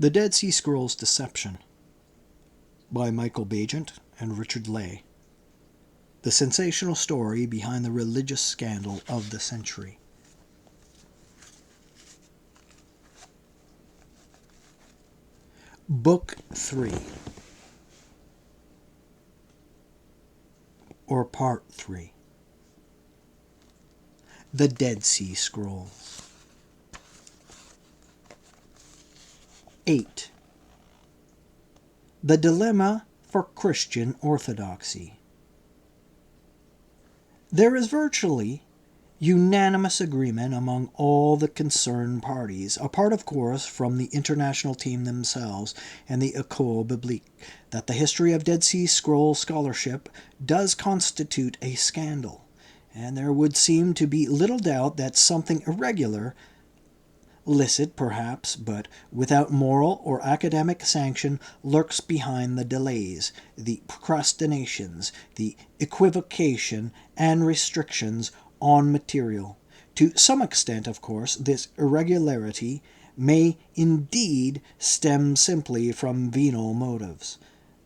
The Dead Sea Scrolls Deception by Michael Bagent and Richard Lay. The sensational story behind the religious scandal of the century. Book 3, or Part 3. The Dead Sea Scrolls. 8. The Dilemma for Christian Orthodoxy. There is virtually unanimous agreement among all the concerned parties, apart of course from the international team themselves and the École Biblique, that the history of Dead Sea Scroll scholarship does constitute a scandal, and there would seem to be little doubt that something irregular, licit perhaps, but without moral or academic sanction, lurks behind the delays, the procrastinations, the equivocation, and restrictions on material. To some extent, of course, this irregularity may indeed stem simply from venal motives,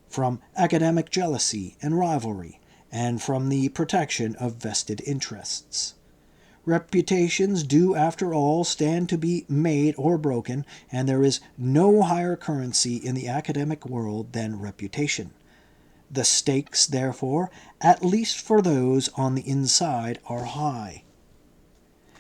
from academic jealousy and rivalry, and from the protection of vested interests. Reputations do, after all, stand to be made or broken, and there is no higher currency in the academic world than reputation. The stakes, therefore, at least for those on the inside, are high.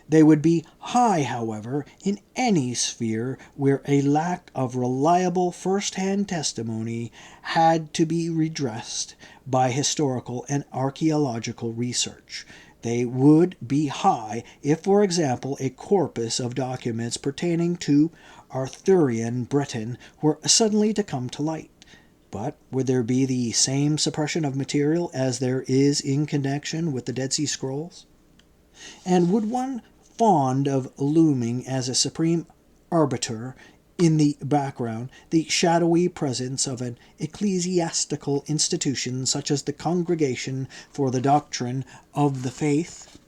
They would be high, however, in any sphere where a lack of reliable first-hand testimony had to be redressed by historical and archaeological research. They would be high if, for example, a corpus of documents pertaining to Arthurian Britain were suddenly to come to light. But would there be the same suppression of material as there is in connection with the Dead Sea Scrolls? And would one fond of looming as a supreme arbiter in the background, the shadowy presence of an ecclesiastical institution such as the Congregation for the Doctrine of the Faith?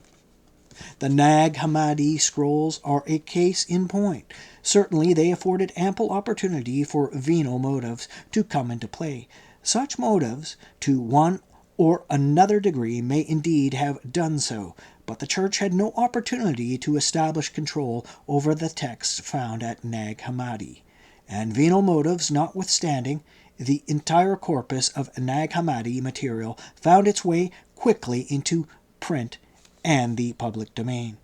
The Nag Hammadi scrolls are a case in point. Certainly they afforded ample opportunity for venal motives to come into play. Such motives, to one or another degree, may indeed have done so, but the Church had no opportunity to establish control over the texts found at Nag Hammadi, and venal motives notwithstanding, the entire corpus of Nag Hammadi material found its way quickly into print and the public domain.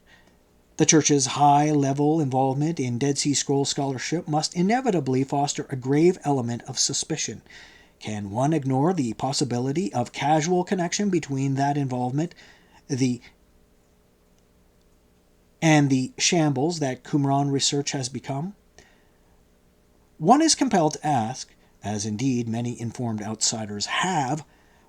The Church's high-level involvement in Dead Sea Scroll scholarship must inevitably foster a grave element of suspicion. Can one ignore the possibility of casual connection between that involvement and the shambles that Qumran research has become? One is compelled to ask, as indeed many informed outsiders have,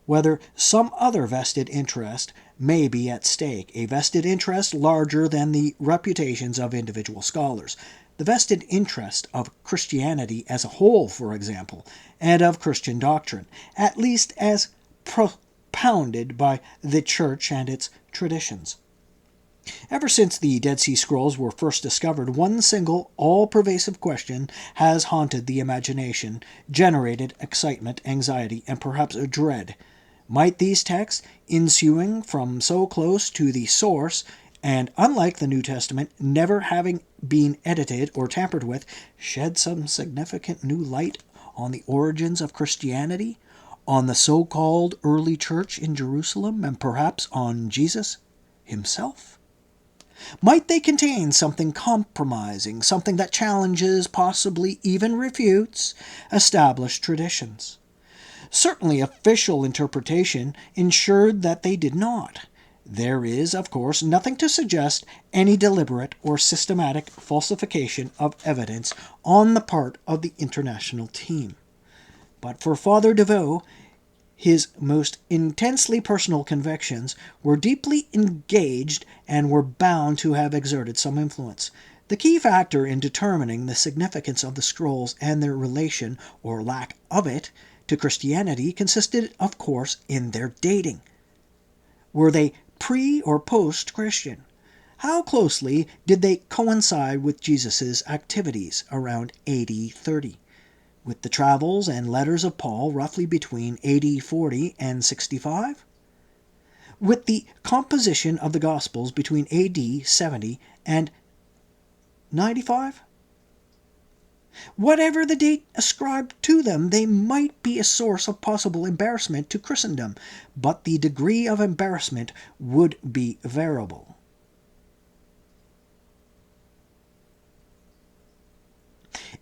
whether some other vested interest may be at stake, a vested interest larger than the reputations of individual scholars, the vested interest of Christianity as a whole, for example, and of Christian doctrine, at least as propounded by the Church and its traditions. Ever since the Dead Sea Scrolls were first discovered, one single, all-pervasive question has haunted the imagination, generated excitement, anxiety, and perhaps dread. Might these texts, ensuing from so close to the source, and, unlike the New Testament, never having been edited or tampered with, shed some significant new light on the origins of Christianity, on the so-called early church in Jerusalem, and perhaps on Jesus himself? Might they contain something compromising, something that challenges, possibly even refutes, established traditions? Certainly official interpretation ensured that they did not. There is, of course, nothing to suggest any deliberate or systematic falsification of evidence on the part of the international team. But for Father DeVoe, his most intensely personal convictions were deeply engaged and were bound to have exerted some influence. The key factor in determining the significance of the scrolls and their relation, or lack of it, to Christianity consisted, of course, in their dating. Were they pre- or post-Christian? How closely did they coincide with Jesus' activities around AD 30? with the travels and letters of Paul roughly between AD 40 and 65, with the composition of the Gospels between AD 70 and 95? Whatever the date ascribed to them, they might be a source of possible embarrassment to Christendom, but the degree of embarrassment would be variable.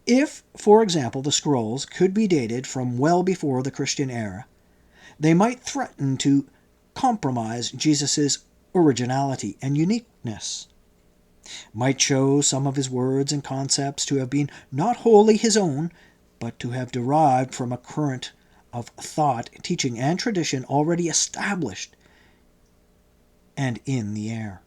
If, for example, the scrolls could be dated from well before the Christian era, they might threaten to compromise Jesus' originality and uniqueness, might show some of his words and concepts to have been not wholly his own, but to have derived from a current of thought, teaching, and tradition already established and in the air.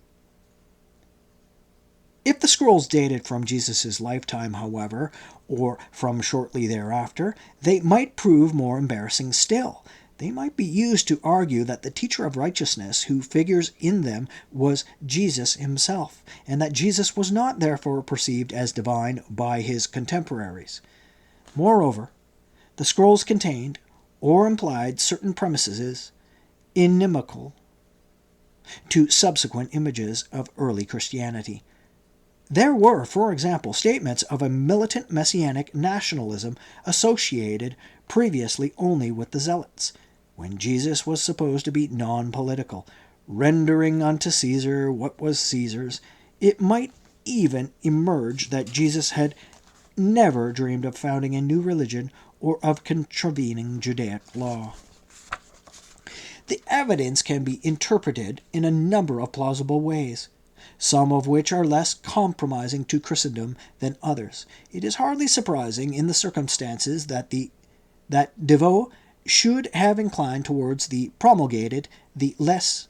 If the scrolls dated from Jesus' lifetime, however, or from shortly thereafter, they might prove more embarrassing still. They might be used to argue that the teacher of righteousness who figures in them was Jesus himself, and that Jesus was not therefore perceived as divine by his contemporaries. Moreover, the scrolls contained or implied certain premises inimical to subsequent images of early Christianity. There were, for example, statements of a militant messianic nationalism associated previously only with the Zealots, when Jesus was supposed to be non-political, rendering unto Caesar what was Caesar's. It might even emerge that Jesus had never dreamed of founding a new religion or of contravening Judaic law. The evidence can be interpreted in a number of plausible ways, some of which are less compromising to Christendom than others. It is hardly surprising in the circumstances that Devoe should have inclined towards the promulgated, the less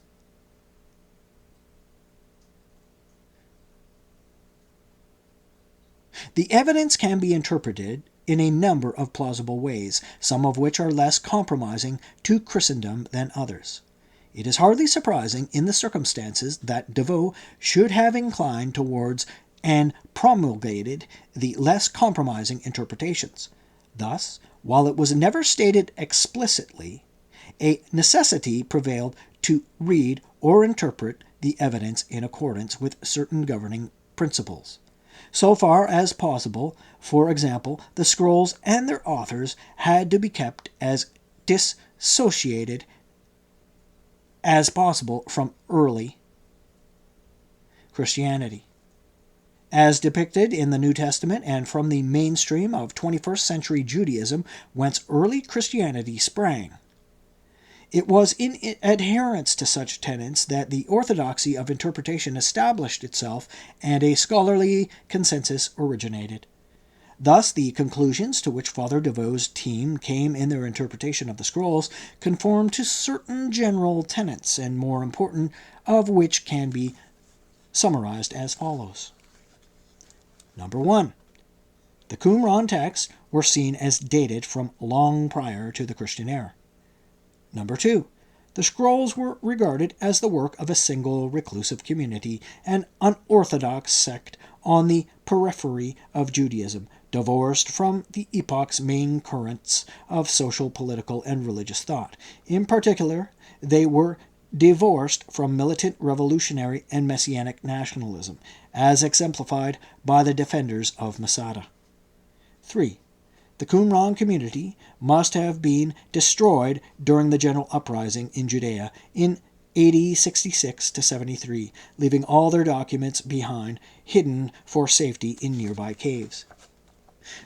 The evidence can be interpreted in a number of plausible ways, some of which are less compromising to Christendom than others. It is hardly surprising in the circumstances that Devoe should have inclined towards and promulgated the less compromising interpretations. Thus, while it was never stated explicitly, a necessity prevailed to read or interpret the evidence in accordance with certain governing principles. So far as possible, for example, the scrolls and their authors had to be kept as dissociated as possible from early Christianity, as depicted in the New Testament, and from the mainstream of 21st century Judaism, whence early Christianity sprang. It was in adherence to such tenets that the orthodoxy of interpretation established itself and a scholarly consensus originated. Thus, the conclusions to which Father Devoe's team came in their interpretation of the scrolls conform to certain general tenets, and more important of which can be summarized as follows. Number 1. The Qumran texts were seen as dated from long prior to the Christian era. Number 2. The scrolls were regarded as the work of a single reclusive community, an unorthodox sect on the periphery of Judaism, divorced from the epoch's main currents of social, political, and religious thought. In particular, they were divorced from militant revolutionary and messianic nationalism, as exemplified by the defenders of Masada. 3. The Qumran community must have been destroyed during the general uprising in Judea in AD 66 to 73, leaving all their documents behind, hidden for safety in nearby caves.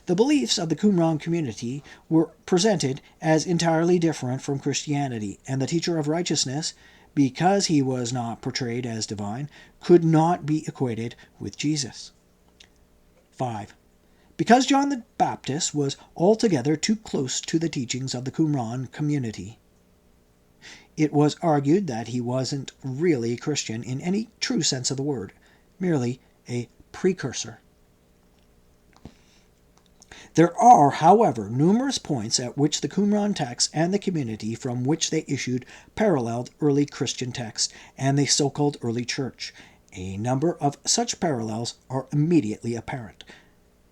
The beliefs of the Qumran community were presented as entirely different from Christianity, and the teacher of righteousness, because he was not portrayed as divine, could not be equated with Jesus. 5. Because John the Baptist was altogether too close to the teachings of the Qumran community, it was argued that he wasn't really Christian in any true sense of the word, merely a precursor. There are, however, numerous points at which the Qumran texts and the community from which they issued paralleled early Christian texts and the so-called early church. A number of such parallels are immediately apparent.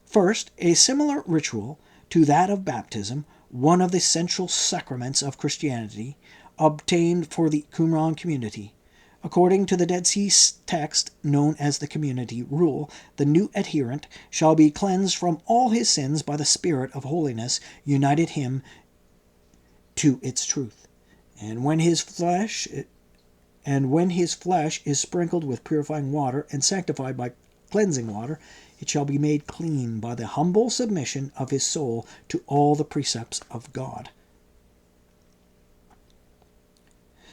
First, a similar ritual to that of baptism, one of the central sacraments of Christianity, obtained for the Qumran community. According to the Dead Sea text known as the community rule, the new adherent shall be cleansed from all his sins by the Spirit of holiness united him to its truth. And when his flesh is sprinkled with purifying water and sanctified by cleansing water, it shall be made clean by the humble submission of his soul to all the precepts of God.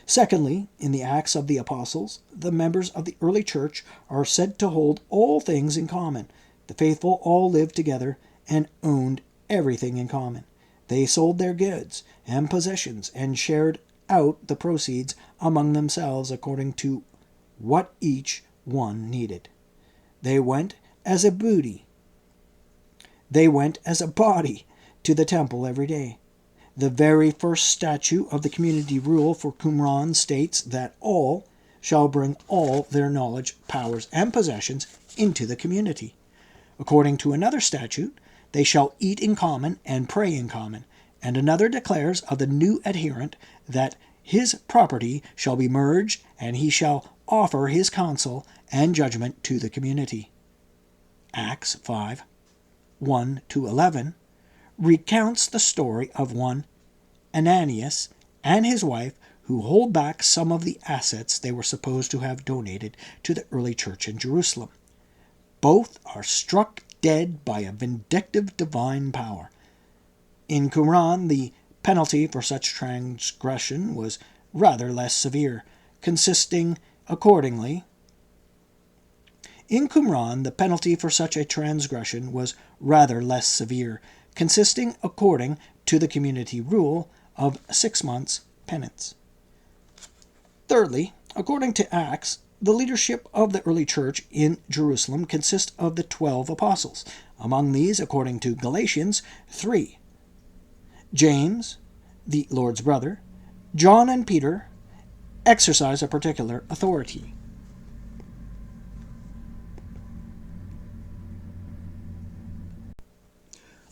Secondly, in the Acts of the Apostles, the members of the early church are said to hold all things in common. The faithful all lived together and owned everything in common. They sold their goods and possessions and shared out the proceeds among themselves according to what each one needed. They went as a body to the temple every day. The very first statute of the community rule for Qumran states that all shall bring all their knowledge, powers, and possessions into the community. According to another statute, they shall eat in common and pray in common, and another declares of the new adherent that his property shall be merged and he shall offer his counsel and judgment to the community. Acts 5, 1-11 recounts the story of one Ananias and his wife who hold back some of the assets they were supposed to have donated to the early church in Jerusalem. Both are struck dead by a vindictive divine power. In Qumran, the penalty for such transgression was rather less severe, consisting according to the community rule of 6 months' penance. Thirdly, according to Acts, the leadership of the early church in Jerusalem consists of the 12 apostles. Among these, according to Galatians 3, James, the Lord's brother, John and Peter exercise a particular authority.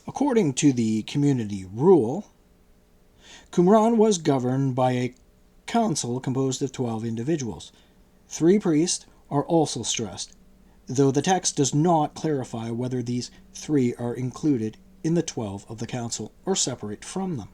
According to the community rule, Qumran was governed by a council composed of 12 individuals. 3 priests are also stressed, though the text does not clarify whether these 3 are included in the 12 of the council or separate from them.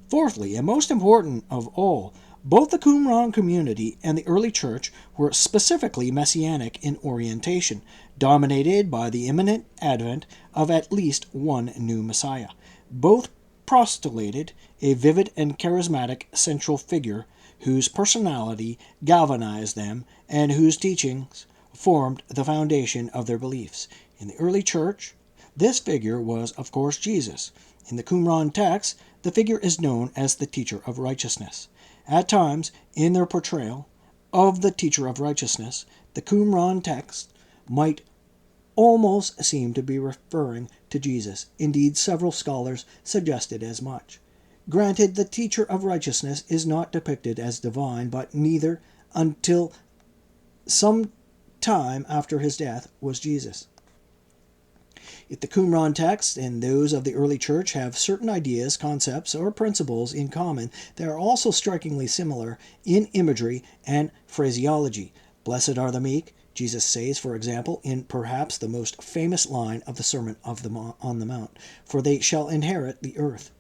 Fourthly, and most important of all, both the Qumran community and the early church were specifically messianic in orientation, dominated by the imminent advent of at least one new Messiah. Both postulated a vivid and charismatic central figure whose personality galvanized them and whose teachings formed the foundation of their beliefs. In the early church, this figure was, of course, Jesus. In the Qumran text, the figure is known as the teacher of righteousness. At times, in their portrayal of the teacher of righteousness, the Qumran text might almost seem to be referring to Jesus. Indeed, several scholars suggested as much. Granted, the teacher of righteousness is not depicted as divine, but neither until some time after his death was Jesus. If the Qumran text and those of the early church have certain ideas, concepts, or principles in common, they are also strikingly similar in imagery and phraseology. Blessed are the meek, Jesus says, for example, in perhaps the most famous line of the Sermon on the Mount, for they shall inherit the earth.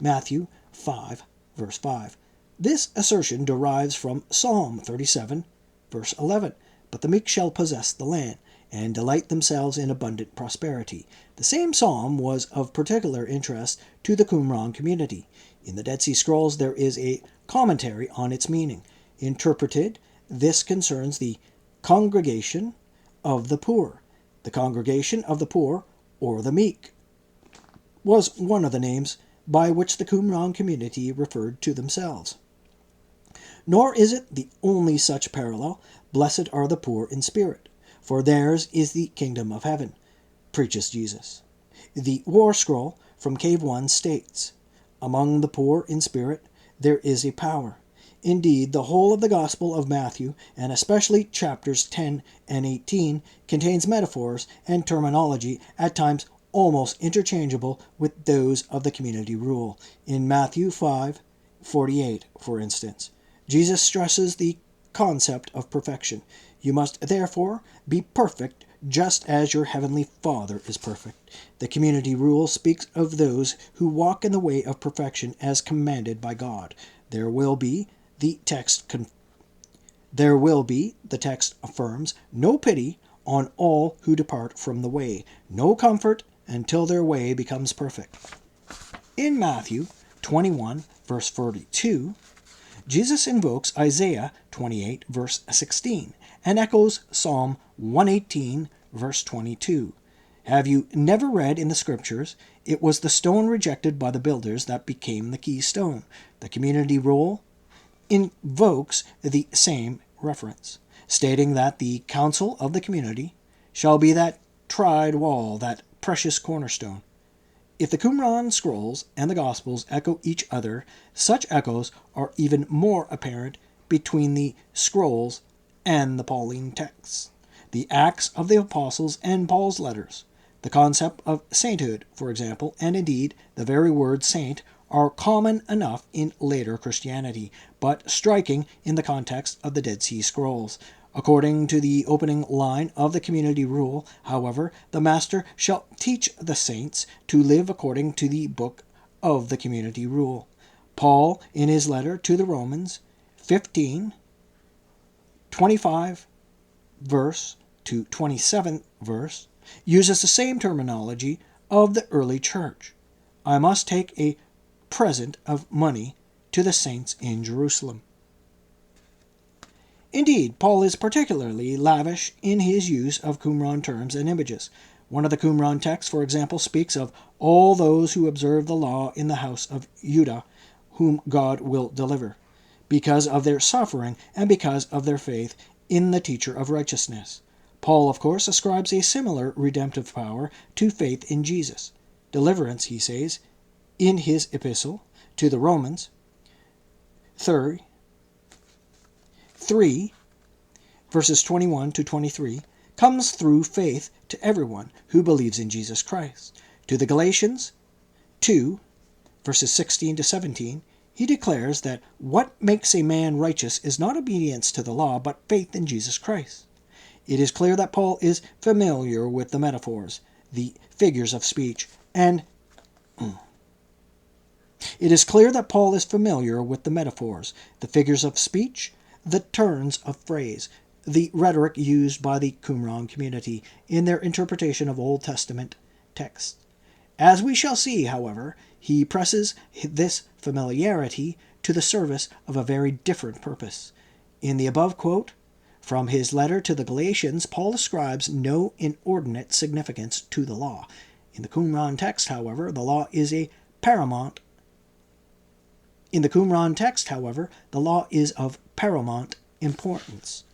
Matthew 5, verse 5. This assertion derives from Psalm 37, verse 11. But the meek shall possess the land, and delight themselves in abundant prosperity. The same psalm was of particular interest to the Qumran community. In the Dead Sea Scrolls there is a commentary on its meaning. Interpreted, this concerns the congregation of the poor. The congregation of the poor, or the meek, was one of the names by which the Qumran community referred to themselves. Nor is it the only such parallel. Blessed are the poor in spirit, for theirs is the kingdom of heaven, preaches Jesus. The War Scroll from Cave 1 states, among the poor in spirit there is a power. Indeed, the whole of the Gospel of Matthew, and especially chapters 10 and 18, contains metaphors and terminology at times almost interchangeable with those of the community rule. In Matthew 5:48, for instance, Jesus stresses the concept of perfection. You must therefore be perfect just as your heavenly Father is perfect. The community rule speaks of those who walk in the way of perfection as commanded by God. There will be, the text affirms, no pity on all who depart from the way, no comfort until their way becomes perfect. In Matthew 21, verse 42, Jesus invokes Isaiah 28, verse 16, and echoes Psalm 118, verse 22. Have you never read in the Scriptures, it was the stone rejected by the builders that became the keystone? The community rule invokes the same reference, stating that the council of the community shall be that tried wall, that precious cornerstone. If the Qumran scrolls and the Gospels echo each other, such echoes are even more apparent between the scrolls and the Pauline texts, the Acts of the Apostles and Paul's letters. The concept of sainthood, for example, and indeed the very word saint, are common enough in later Christianity, but striking in the context of the Dead Sea Scrolls. According to the opening line of the community rule, however, the master shall teach the saints to live according to the book of the community rule. Paul, in his letter to the Romans, 15:25 verse to 27 verse, uses the same terminology of the early church. I must take a present of money to the saints in Jerusalem. Indeed, Paul is particularly lavish in his use of Qumran terms and images. One of the Qumran texts, for example, speaks of all those who observe the law in the house of Judah, whom God will deliver, because of their suffering and because of their faith in the teacher of righteousness. Paul, of course, ascribes a similar redemptive power to faith in Jesus. Deliverance, he says, in his epistle to the Romans, 3, verses 21 to 23, comes through faith to everyone who believes in Jesus Christ. To the Galatians 2, verses 16 to 17, he declares that what makes a man righteous is not obedience to the law, but faith in Jesus Christ. It is clear that Paul is familiar with the metaphors, the figures of speech, and the figures of speech, the turns of phrase, the rhetoric used by the Qumran community in their interpretation of Old Testament texts. As we shall see, however, he presses this familiarity to the service of a very different purpose. In the above quote from his letter to the Galatians, Paul ascribes no inordinate significance to the law. In the Qumran text, however, the law is of paramount importance.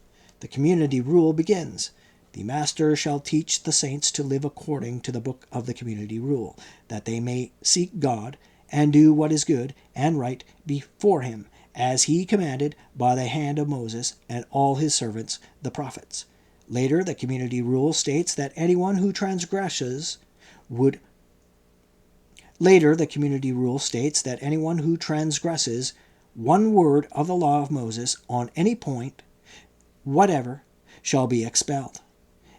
The community rule begins, the master shall teach the saints to live according to the book of the community rule, that they may seek God and do what is good and right before him, as he commanded by the hand of Moses and all his servants, the prophets. Later, the community rule states that anyone who transgresses one word of the law of Moses on any point whatever shall be expelled,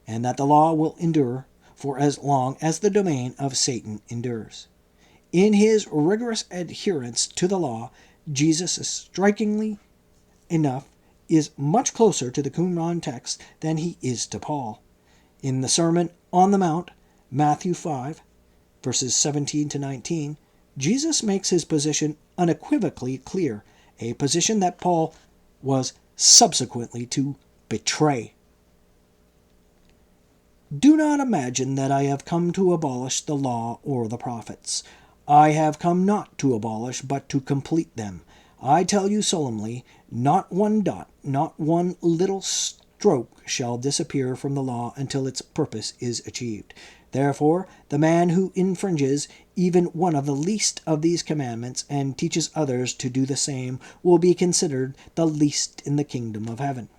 and that the law will endure for as long as the domain of Satan endures. In his rigorous adherence to the law, Jesus, strikingly enough, is much closer to the Qumran text than he is to Paul. In the Sermon on the Mount, Matthew 5, verses 17 to 19, Jesus makes his position unequivocally clear, a position that Paul was subsequently to betray. Do not imagine that I have come to abolish the law or the prophets. I have come not to abolish, but to complete them. I tell you solemnly, not one dot, not one little stroke shall disappear from the law until its purpose is achieved. Therefore, the man who infringes even one of the least of these commandments and teaches others to do the same will be considered the least in the kingdom of heaven.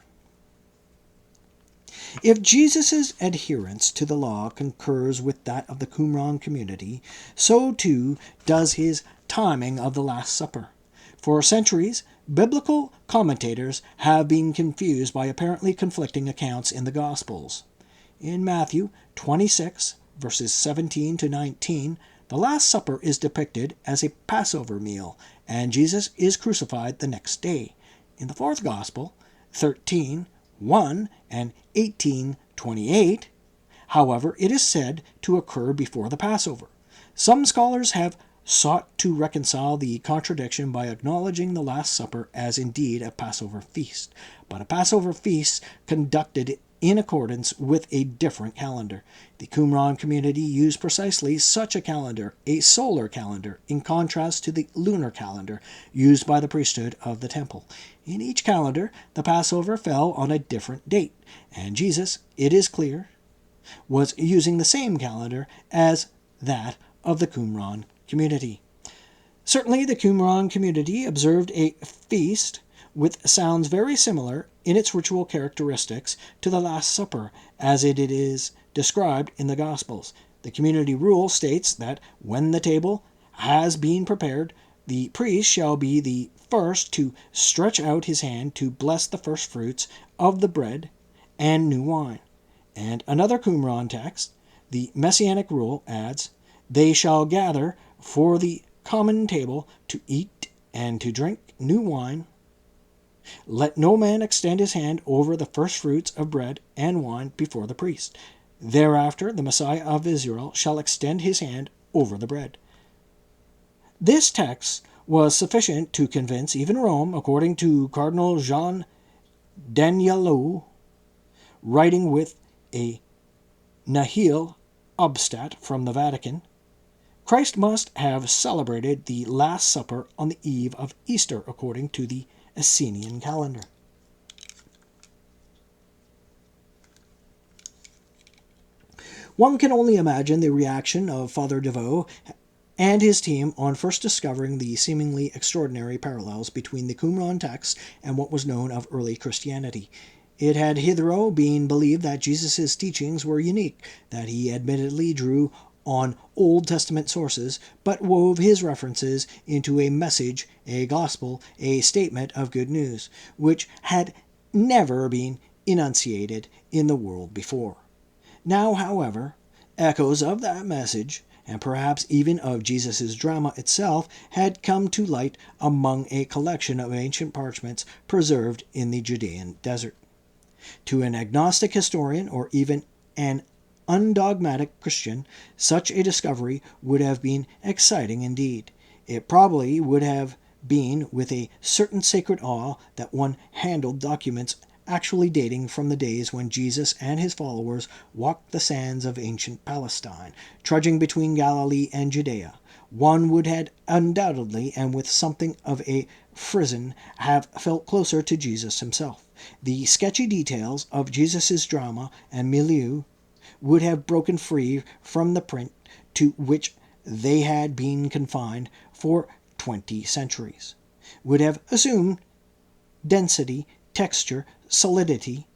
If Jesus' adherence to the law concurs with that of the Qumran community, so too does his timing of the Last Supper. For centuries, biblical commentators have been confused by apparently conflicting accounts in the Gospels. In Matthew 26, verses 17 to 19, the Last Supper is depicted as a Passover meal, and Jesus is crucified the next day. In the fourth Gospel, 13:1 and 18:28, however, it is said to occur before the Passover. Some scholars have sought to reconcile the contradiction by acknowledging the Last Supper as indeed a Passover feast, but a Passover feast conducted in accordance with a different calendar. The Qumran community used precisely such a calendar, a solar calendar, in contrast to the lunar calendar used by the priesthood of the temple. In each calendar, the Passover fell on a different date, and Jesus, it is clear, was using the same calendar as that of the Qumran community. Certainly, the Qumran community observed a feast with sounds very similar in its ritual characteristics to the Last Supper as it is described in the Gospels. The community rule states that when the table has been prepared, the priest shall be the first to stretch out his hand to bless the first fruits of the bread and new wine. And another Qumran text, the Messianic rule, adds, "They shall gather for the common table to eat and to drink new wine. Let no man extend his hand over the first fruits of bread and wine before the priest. Thereafter the Messiah of Israel shall extend his hand over the bread." This text was sufficient to convince even Rome, according to Cardinal Jean Danielou, writing with a nihil obstat from the Vatican. Christ must have celebrated the Last Supper on the eve of Easter, according to the Essenian calendar. One can only imagine the reaction of Father Devoe and his team on first discovering the seemingly extraordinary parallels between the Qumran text and what was known of early Christianity. It had hitherto been believed that Jesus' teachings were unique, that he admittedly drew on Old Testament sources, but wove his references into a message, a gospel, a statement of good news, which had never been enunciated in the world before. Now, however, echoes of that message, and perhaps even of Jesus' drama itself, had come to light among a collection of ancient parchments preserved in the Judean desert. To an agnostic historian, or even an undogmatic Christian, such a discovery would have been exciting indeed. It probably would have been with a certain sacred awe that one handled documents actually dating from the days when Jesus and his followers walked the sands of ancient Palestine, trudging between Galilee and Judea. One would have undoubtedly, and with something of a frisson, have felt closer to Jesus himself. The sketchy details of Jesus' drama and milieu would have broken free from the print to which they had been confined for 20 centuries, would have assumed density, texture, solidity.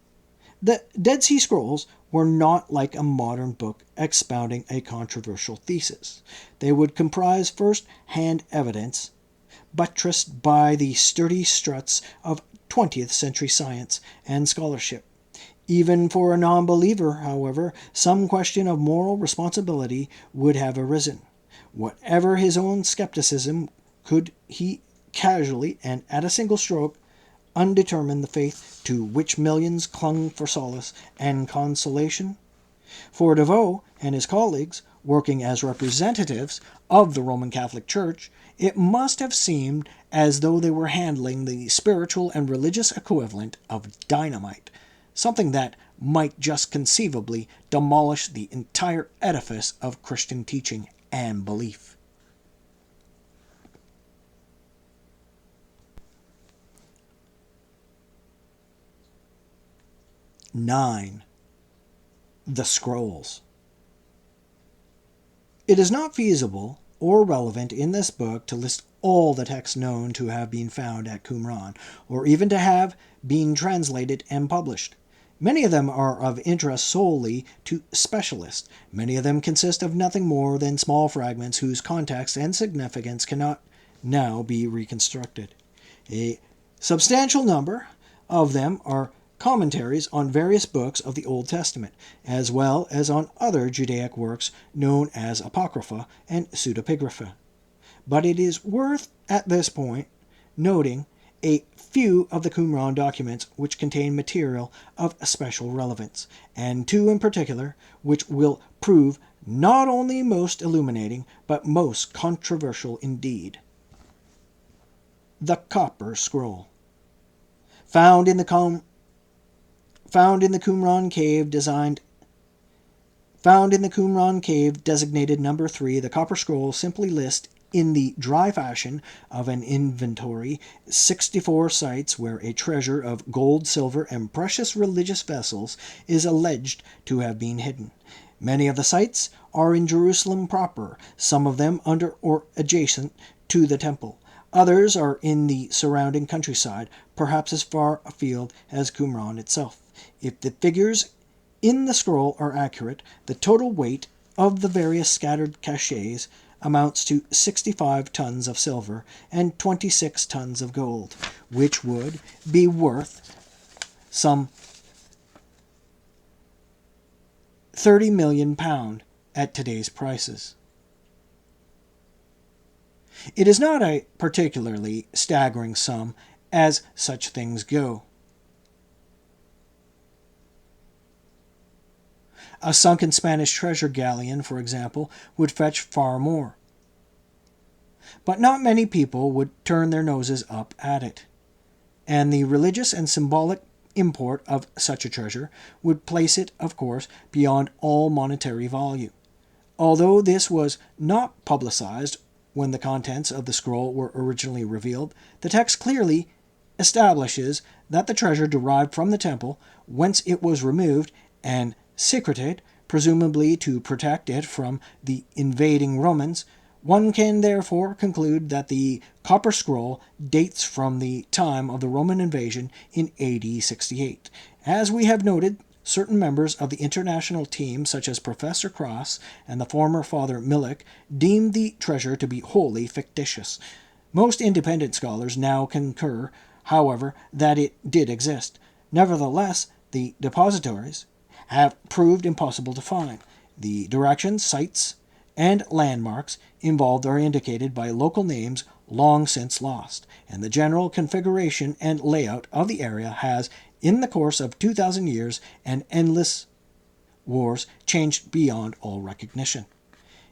The Dead Sea Scrolls were not like a modern book expounding a controversial thesis. They would comprise first-hand evidence, buttressed by the sturdy struts of 20th century science and scholarship. Even for a non-believer, however, some question of moral responsibility would have arisen. Whatever his own skepticism, could he casually and at a single stroke undetermine the faith to which millions clung for solace and consolation? For Devoe and his colleagues, working as representatives of the Roman Catholic Church, it must have seemed as though they were handling the spiritual and religious equivalent of dynamite, something that might just conceivably demolish the entire edifice of Christian teaching and belief. (9) The Scrolls. It is not feasible or relevant in this book to list all the texts known to have been found at Qumran, or even to have been translated and published. Many of them are of interest solely to specialists. Many of them consist of nothing more than small fragments whose context and significance cannot now be reconstructed. A substantial number of them are commentaries on various books of the Old Testament, as well as on other Judaic works known as Apocrypha and Pseudepigrapha. But it is worth, at this point, noting a few of the Qumran documents which contain material of special relevance, and two in particular which will prove not only most illuminating, but most controversial indeed. The Copper Scroll. Found in the Qumran cave designated number 3, the Copper Scroll simply lists in the dry fashion of an inventory 64 sites where a treasure of gold, silver, and precious religious vessels is alleged to have been hidden. Many of the sites are in Jerusalem proper, some of them under or adjacent to the temple. Others are in the surrounding countryside, perhaps as far afield as Qumran itself. If the figures in the scroll are accurate, the total weight of the various scattered caches amounts to 65 tons of silver and 26 tons of gold, which would be worth some £30 million at today's prices. It is not a particularly staggering sum as such things go. A sunken Spanish treasure galleon, for example, would fetch far more. But not many people would turn their noses up at it, and the religious and symbolic import of such a treasure would place it, of course, beyond all monetary value. Although this was not publicized when the contents of the scroll were originally revealed, the text clearly establishes that the treasure derived from the temple, whence it was removed and secreted, presumably to protect it from the invading Romans. One can therefore conclude that the Copper Scroll dates from the time of the Roman invasion in AD 68. As we have noted, certain members of the international team, such as Professor Cross and the former Father Millick, deemed the treasure to be wholly fictitious. Most independent scholars now concur, however, that it did exist. Nevertheless, the depositories have proved impossible to find. The directions, sites, and landmarks involved are indicated by local names long since lost, and the general configuration and layout of the area has, in the course of 2,000 years and endless wars, changed beyond all recognition.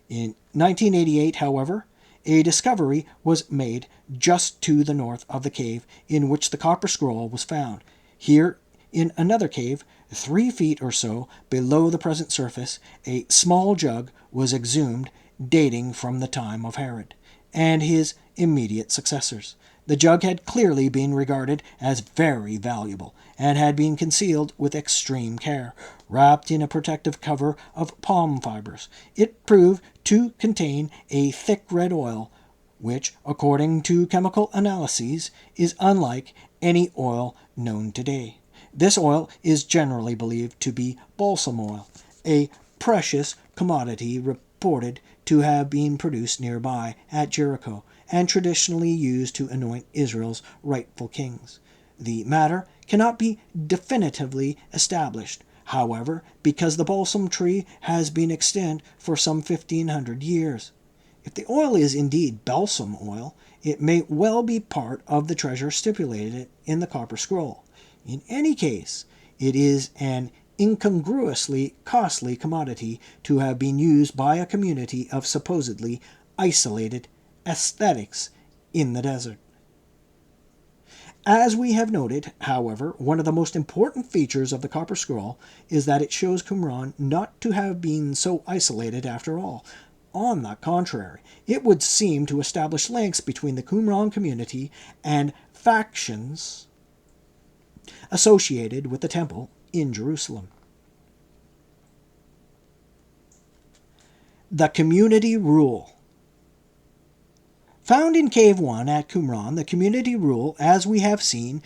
In 1988, however, a discovery was made just to the north of the cave in which the Copper Scroll was found. Here, in another cave, 3 feet or so below the present surface, a small jug was exhumed dating from the time of Herod and his immediate successors. The jug had clearly been regarded as very valuable and had been concealed with extreme care, wrapped in a protective cover of palm fibers. It proved to contain a thick red oil, which, according to chemical analyses, is unlike any oil known today. This oil is generally believed to be balsam oil, a precious commodity reported to have been produced nearby at Jericho and traditionally used to anoint Israel's rightful kings. The matter cannot be definitively established, however, because the balsam tree has been extant for some 1,500 years. If the oil is indeed balsam oil, it may well be part of the treasure stipulated in the Copper Scroll. In any case, it is an incongruously costly commodity to have been used by a community of supposedly isolated ascetics in the desert. As we have noted, however, one of the most important features of the Copper Scroll is that it shows Qumran not to have been so isolated after all. On the contrary, it would seem to establish links between the Qumran community and factions associated with the temple in Jerusalem. The community rule. Found in Cave 1 at Qumran, the community rule, as we have seen,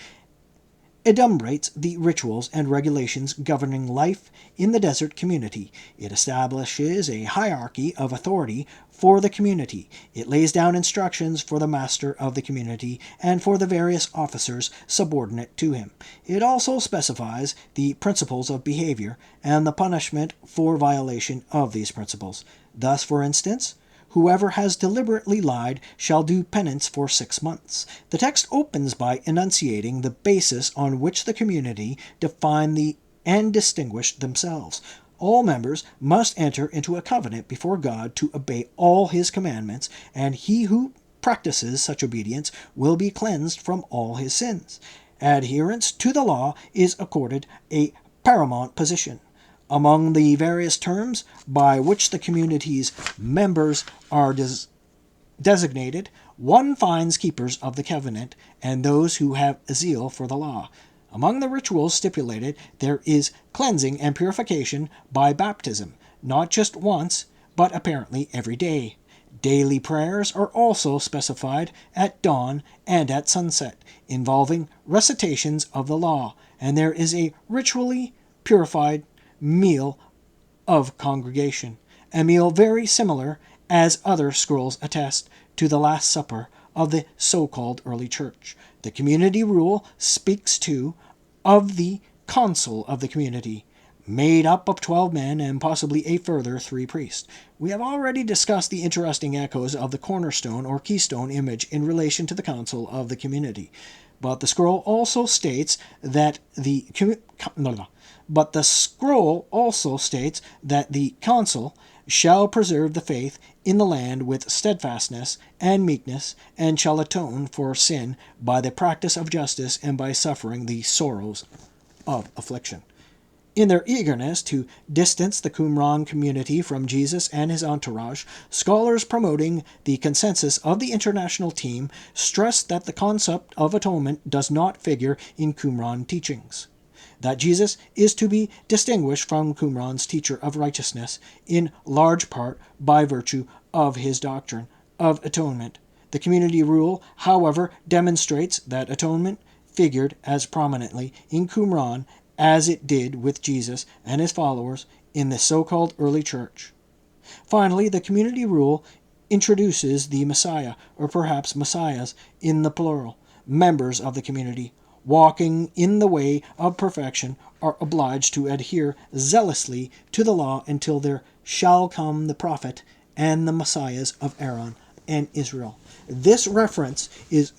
enumerates the rituals and regulations governing life in the desert community. It establishes a hierarchy of authority for the community. It lays down instructions for the master of the community and for the various officers subordinate to him. It also specifies the principles of behavior and the punishment for violation of these principles. Thus, for instance, whoever has deliberately lied shall do penance for 6 months. The text opens by enunciating the basis on which the community define and distinguish themselves. All members must enter into a covenant before God to obey all his commandments, and he who practices such obedience will be cleansed from all his sins. Adherence to the law is accorded a paramount position. Among the various terms by which the community's members are designated, one finds keepers of the covenant and those who have a zeal for the law. Among the rituals stipulated, there is cleansing and purification by baptism, not just once, but apparently every day. Daily prayers are also specified at dawn and at sunset, involving recitations of the law, and there is a ritually purified meal of congregation, a meal very similar, as other scrolls attest, to the Last Supper of the so-called early church. The community rule speaks, too, of the council of the community, made up of 12 men and possibly a further 3 priests. We have already discussed the interesting echoes of the cornerstone or keystone image in relation to the council of the community. But the scroll also states that the council shall preserve the faith in the land with steadfastness and meekness, and shall atone for sin by the practice of justice and by suffering the sorrows of affliction. In their eagerness to distance the Qumran community from Jesus and his entourage, scholars promoting the consensus of the international team stress that the concept of atonement does not figure in Qumran teachings, that Jesus is to be distinguished from Qumran's teacher of righteousness, in large part by virtue of his doctrine of atonement. The community rule, however, demonstrates that atonement figured as prominently in Qumran as it did with Jesus and his followers in the so-called early church. Finally, the community rule introduces the Messiah, or perhaps Messiahs in the plural. Members of the community, walking in the way of perfection, are obliged to adhere zealously to the law until there shall come the prophet and the Messiahs of Aaron and Israel. This reference is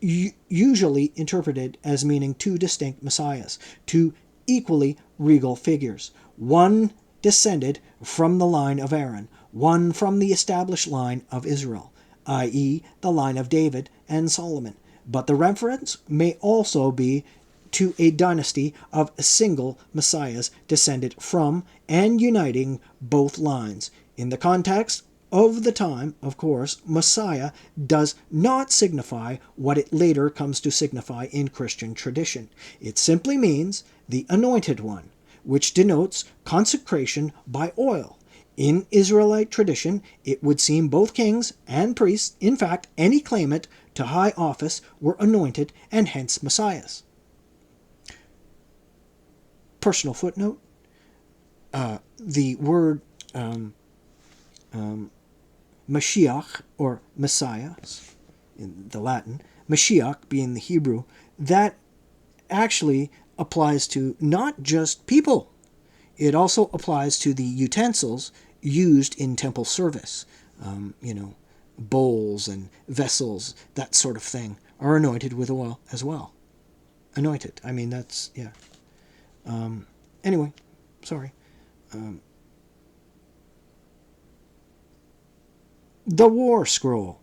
usually interpreted as meaning 2 distinct Messiahs, 2 equally regal figures. One descended from the line of Aaron, one from the established line of Israel, i.e., the line of David and Solomon. But the reference may also be to a dynasty of single messiahs descended from and uniting both lines. In the context of the time, of course, Messiah does not signify what it later comes to signify in Christian tradition. It simply means the anointed one, which denotes consecration by oil. In Israelite tradition, it would seem both kings and priests, in fact, any claimant to high office, were anointed and hence messiahs. Personal footnote, the word Mashiach, or Messiah, in the Latin, Mashiach being the Hebrew, that actually applies to not just people. It also applies to the utensils used in temple service. Bowls and vessels, that sort of thing, are anointed with oil as well. Anointed. I mean, that's, yeah. Anyway, sorry. The War Scroll.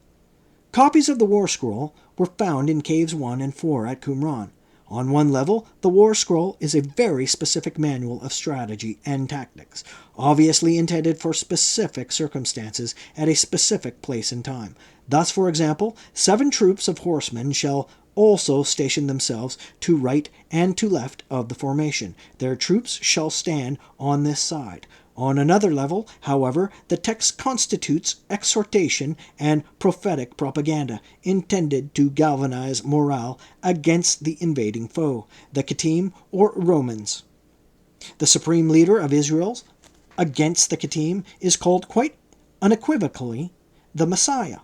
Copies of the War Scroll were found in Caves 1 and 4 at Qumran. On one level, the War Scroll is a very specific manual of strategy and tactics, obviously intended for specific circumstances at a specific place and time. Thus, for example, 7 troops of horsemen shall also station themselves to right and to left of the formation. Their troops shall stand on this side, On another level, however, the text constitutes exhortation and prophetic propaganda intended to galvanize morale against the invading foe, the Kittim or Romans. The supreme leader of Israel against the Kittim is called quite unequivocally the Messiah,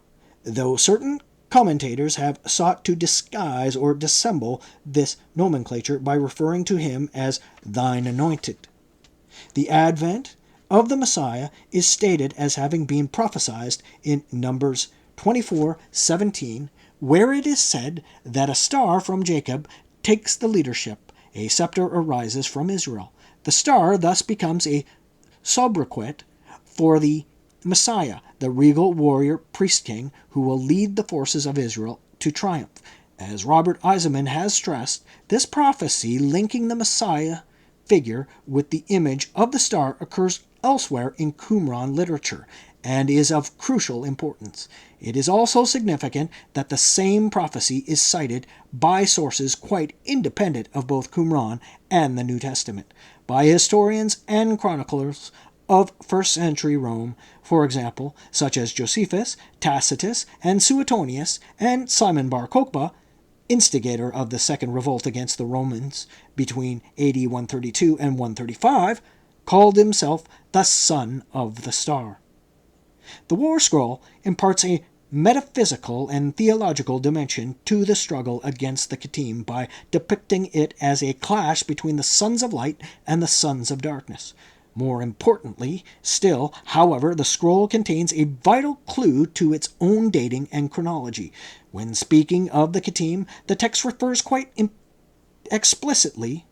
though certain commentators have sought to disguise or dissemble this nomenclature by referring to him as thine anointed. The advent of the Messiah is stated as having been prophesied in Numbers 24:17, where it is said that a star from Jacob takes the leadership, a scepter arises from Israel. The star thus becomes a sobriquet for the Messiah, the regal warrior priest king who will lead the forces of Israel to triumph. As Robert Eisenman has stressed, this prophecy linking the Messiah figure with the image of the star occurs elsewhere in Qumran literature and is of crucial importance. It is also significant that the same prophecy is cited by sources quite independent of both Qumran and the New Testament, by historians and chroniclers of first century Rome, for example, such as Josephus, Tacitus, and Suetonius, and Simon Bar Kokhba, instigator of the second revolt against the Romans between AD 132 and 135, called himself the Son of the Star. The War Scroll imparts a metaphysical and theological dimension to the struggle against the Kittim by depicting it as a clash between the sons of light and the sons of darkness. More importantly still, however, the scroll contains a vital clue to its own dating and chronology. When speaking of the Kittim, the text refers quite explicitly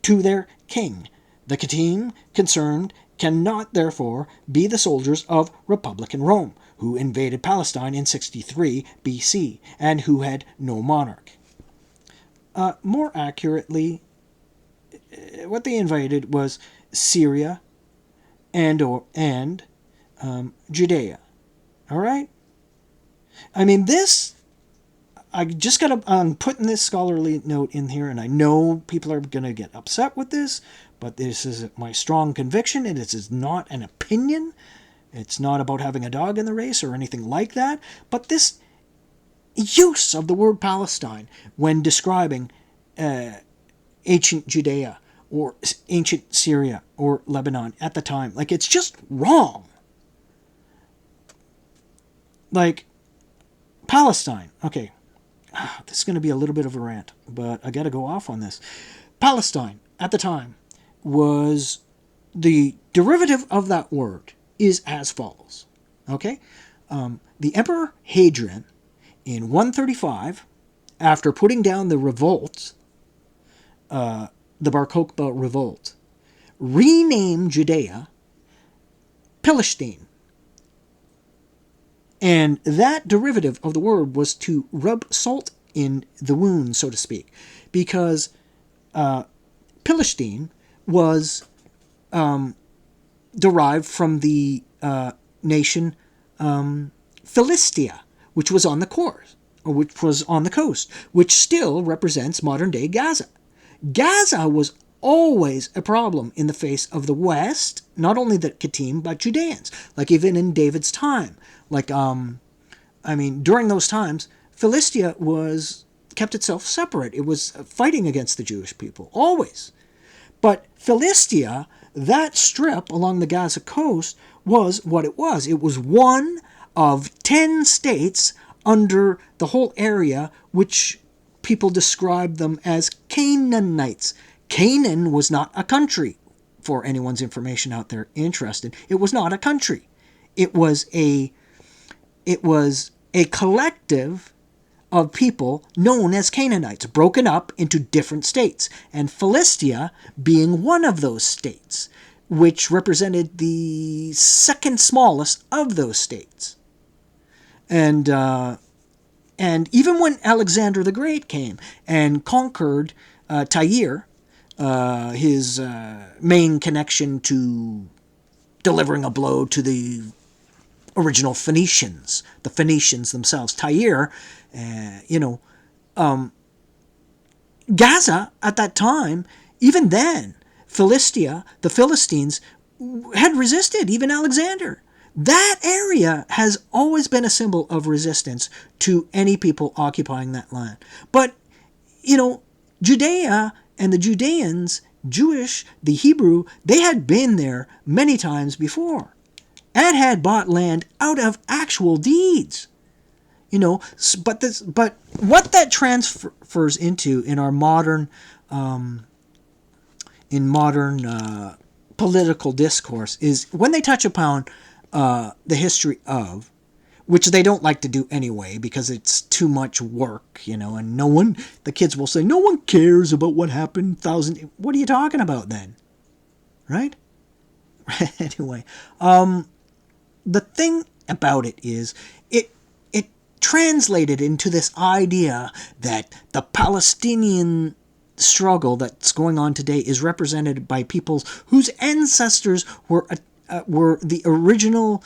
to their king. The Kittim concerned cannot therefore be the soldiers of Republican Rome, who invaded Palestine in 63 BC, and who had no monarch. More accurately, what they invaded was Syria and Judea. All right? I mean, I'm putting this scholarly note in here, and I know people are going to get upset with this, but this is my strong conviction, and it is not an opinion. It's not about having a dog in the race or anything like that, but this use of the word Palestine when describing ancient Judea or ancient Syria or Lebanon at the time, like, it's just wrong. Like, Palestine, okay, this is going to be a little bit of a rant, but I got to go off on this. Palestine at the time was, the derivative of that word is as follows. Okay, the Emperor Hadrian in 135, after putting down the revolt, the Bar Kokhba revolt, renamed Judea Palestine. And that derivative of the word was to rub salt in the wound, so to speak, because Palestine was derived from the nation Philistia, which was on the coast, which still represents modern-day Gaza. Gaza was always a problem in the face of the West, not only the Kittim, but Judeans, like even in David's time. Like, during those times, Philistia kept itself separate. It was fighting against the Jewish people, always. But Philistia, that strip along the Gaza coast, was what it was. It was one of 10 states under the whole area, which people described them as Canaanites. Canaan was not a country, for anyone's information out there interested. It was not a country. It was a collective of people known as Canaanites, broken up into different states, and Philistia being one of those states, which represented the second smallest of those states. And even when Alexander the Great came and conquered Tyre, his main connection to delivering a blow to the original Phoenicians, the Phoenicians themselves, Tyre, Gaza at that time, even then, Philistia, the Philistines, had resisted, even Alexander. That area has always been a symbol of resistance to any people occupying that land. But, Judea and the Judeans, Jewish, the Hebrew, they had been there many times before and had bought land out of actual deeds. But what that transfers into in our modern political discourse is when they touch upon the history of, which they don't like to do anyway because it's too much work, and the kids will say, no one cares about what happened what are you talking about then? Right? Anyway, the thing about it is, it translated into this idea that the Palestinian struggle that's going on today is represented by peoples whose ancestors were the original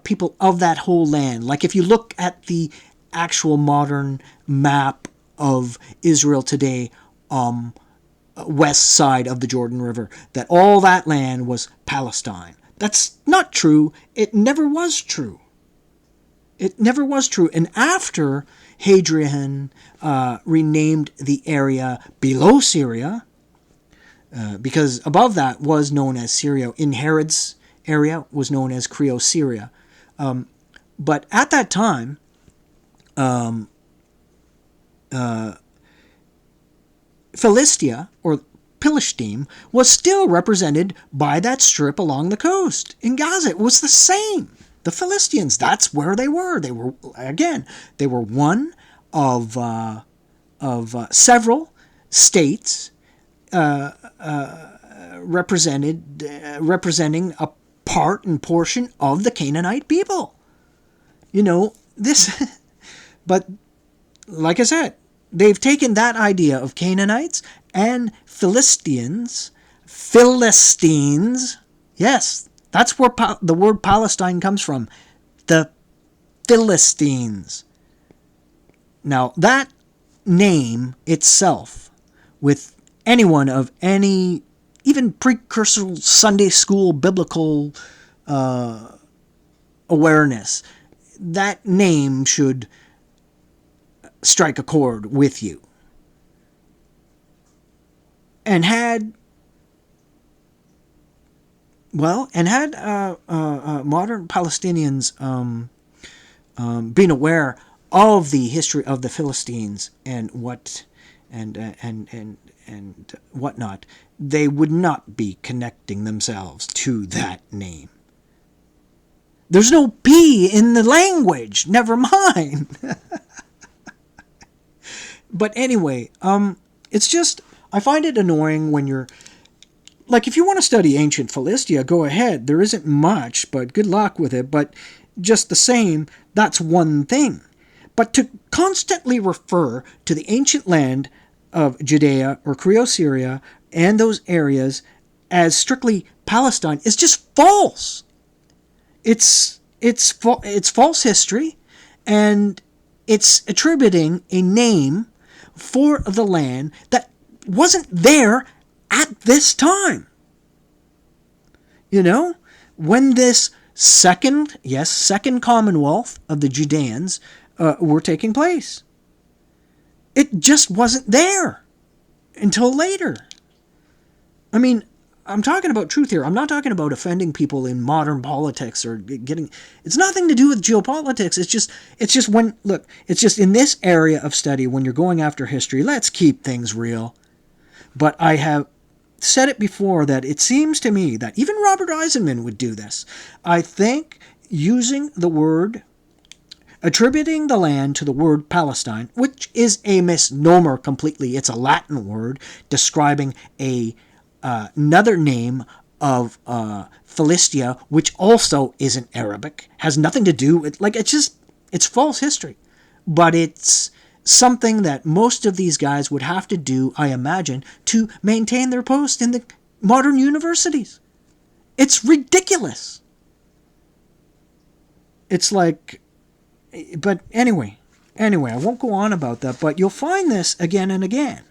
people of that whole land. Like if you look at the actual modern map of Israel today, west side of the Jordan River, that all that land was Palestine. That's not true. It never was true. It never was true. And after Hadrian renamed the area below Syria, because above that was known as Syria, in Herod's area was known as Creo-Syria. But at that time, Philistia, or Philistine, was still represented by that strip along the coast. In Gaza, it was the same. The Philistines, that's where they were. They were one of several states representing a part and portion of the Canaanite people. This, but like I said, they've taken that idea of Canaanites and Philistines, yes, that's where the word Palestine comes from, the Philistines. Now, that name itself, with anyone of any, even precursor Sunday school biblical awareness, that name should strike a chord with you. And had modern Palestinians been aware of the history of the Philistines and whatnot, they would not be connecting themselves to that name. There's no P in the language. Never mind. But anyway, it's just, I find it annoying when you're, like, if you want to study ancient Philistia, go ahead. There isn't much, but good luck with it. But just the same, that's one thing. But to constantly refer to the ancient land of Judea or Creo-Syria and those areas as strictly Palestine is just false. It's false history, and it's attributing a name for the land that wasn't there at this time. When this second commonwealth of the Judeans were taking place, it just wasn't there until later. I mean, I'm talking about truth here. I'm not talking about offending people in modern politics or getting. It's nothing to do with geopolitics. It's just it's just in this area of study when you're going after history, let's keep things real. But I have said it before that it seems to me that even Robert Eisenman would do this. I think using the word, attributing the land to the word Palestine, which is a misnomer completely. It's a Latin word describing another name of Philistia, which also isn't Arabic, has nothing to do with, it's false history. But it's something that most of these guys would have to do, I imagine, to maintain their post in the modern universities. It's ridiculous. It's like, but anyway, I won't go on about that, but you'll find this again and again.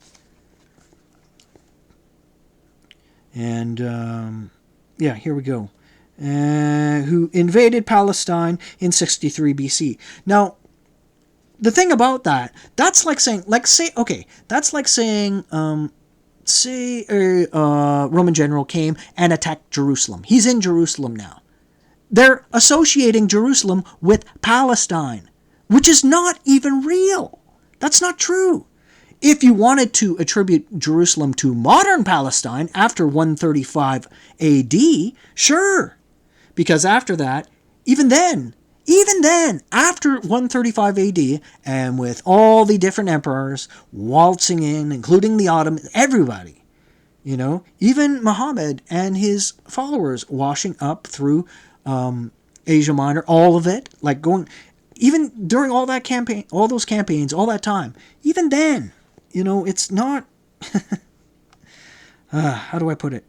And yeah, here we go. Who invaded Palestine in 63 BC. Now, the thing about that, that's like saying, that's like saying, say a Roman general came and attacked Jerusalem. He's in Jerusalem now. They're associating Jerusalem with Palestine, which is not even real. That's not true. If you wanted to attribute Jerusalem to modern Palestine after 135 AD, sure. Because after that, even then, after 135 AD, and with all the different emperors waltzing in, including the Ottomans, everybody, even Muhammad and his followers washing up through Asia Minor, all of it, like going, even during all that campaign, all those campaigns, all that time, even then, it's not, how do I put it?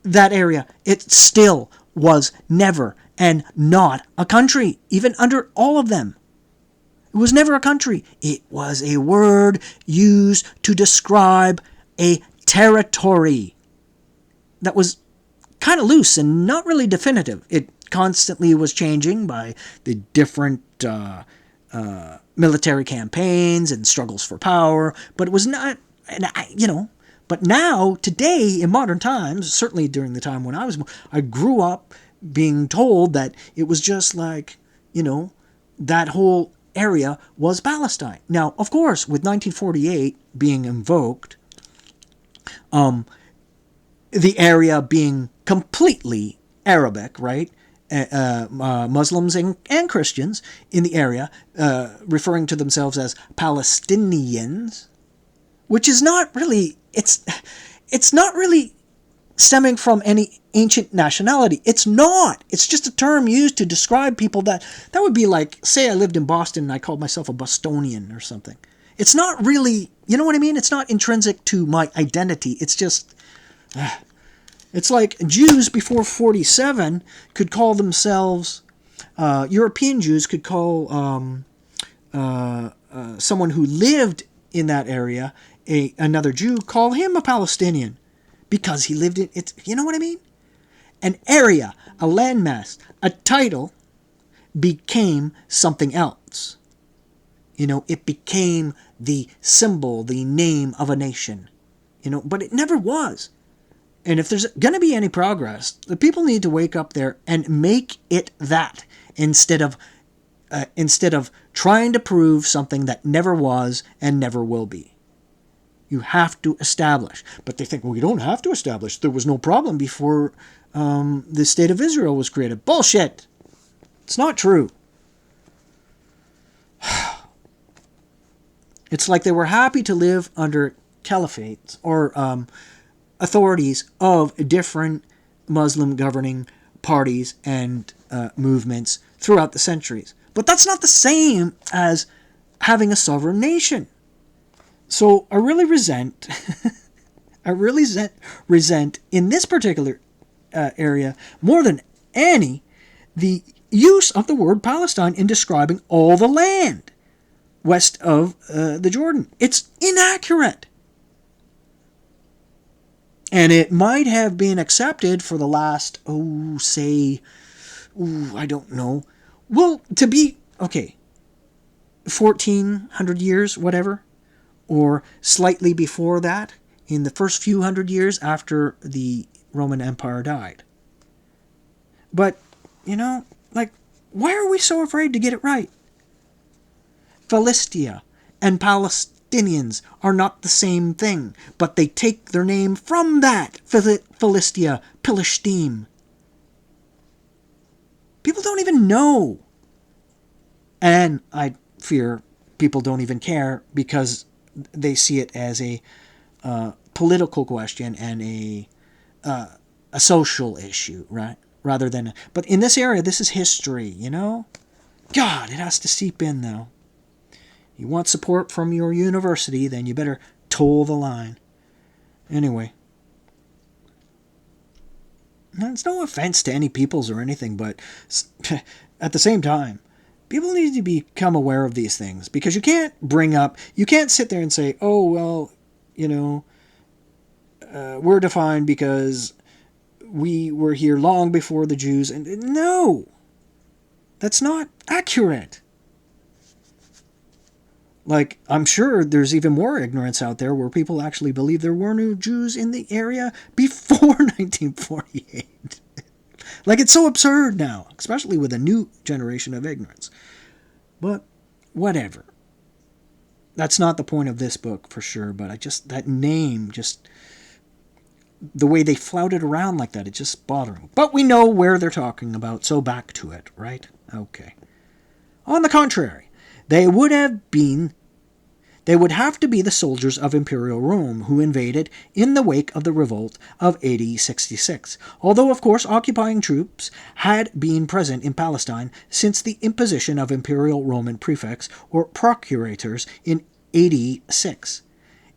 That area, it still was never and not a country, even under all of them. It was never a country. It was a word used to describe a territory that was kind of loose and not really definitive. It constantly was changing by the different military campaigns and struggles for power, but it was not, but now, today, in modern times, certainly during the time when I grew up being told that it was just like, that whole area was Palestine. Now, of course, with 1948 being invoked, the area being completely Arabic, right? Muslims and Christians in the area referring to themselves as Palestinians, which is not really, it's not really stemming from any ancient nationality. It's not. It's just a term used to describe people that would be like, say I lived in Boston and I called myself a Bostonian or something. It's not really, you know what I mean? It's not intrinsic to my identity. It's just, it's like Jews before 47 could call themselves, European Jews could call someone who lived in that area, another Jew, call him a Palestinian because he lived in it. You know what I mean? An area, a landmass, a title became something else. It became the symbol, the name of a nation. But it never was. And if there's going to be any progress, the people need to wake up there and make it that instead of trying to prove something that never was and never will be. You have to establish. But they think, well, we don't have to establish. There was no problem before the state of Israel was created. Bullshit! It's not true. It's like they were happy to live under caliphates or authorities of different Muslim governing parties and movements throughout the centuries. But that's not the same as having a sovereign nation. So I really resent, resent in this particular area more than any the use of the word Palestine in describing all the land west of the Jordan. It's inaccurate. And it might have been accepted for the last, I don't know. Well, to be, 1,400 years, whatever, or slightly before that, in the first few hundred years after the Roman Empire died. But, why are we so afraid to get it right? Philistia and Palestinians are not the same thing, but they take their name from that. Philistia, Pilishtim. People don't even know. And I fear people don't even care because they see it as a political question and a social issue, right? Rather than, but in this area, this is history, God, it has to seep in, though. You want support from your university, then you better toe the line. Anyway. It's no offense to any peoples or anything, but at the same time, people need to become aware of these things because you can't sit there and say, oh, well, we're defined because we were here long before the Jews. And no, that's not accurate. Like, I'm sure there's even more ignorance out there where people actually believe there were no Jews in the area before 1948. Like, it's so absurd now, especially with a new generation of ignorance. But whatever. That's not the point of this book for sure, but that name, the way they flouted around like that, it's just bothering. But we know where they're talking about, so back to it, right? Okay. On the contrary, they would have to be the soldiers of Imperial Rome who invaded in the wake of the revolt of AD 66, although of course occupying troops had been present in Palestine since the imposition of Imperial Roman prefects or procurators in AD 6.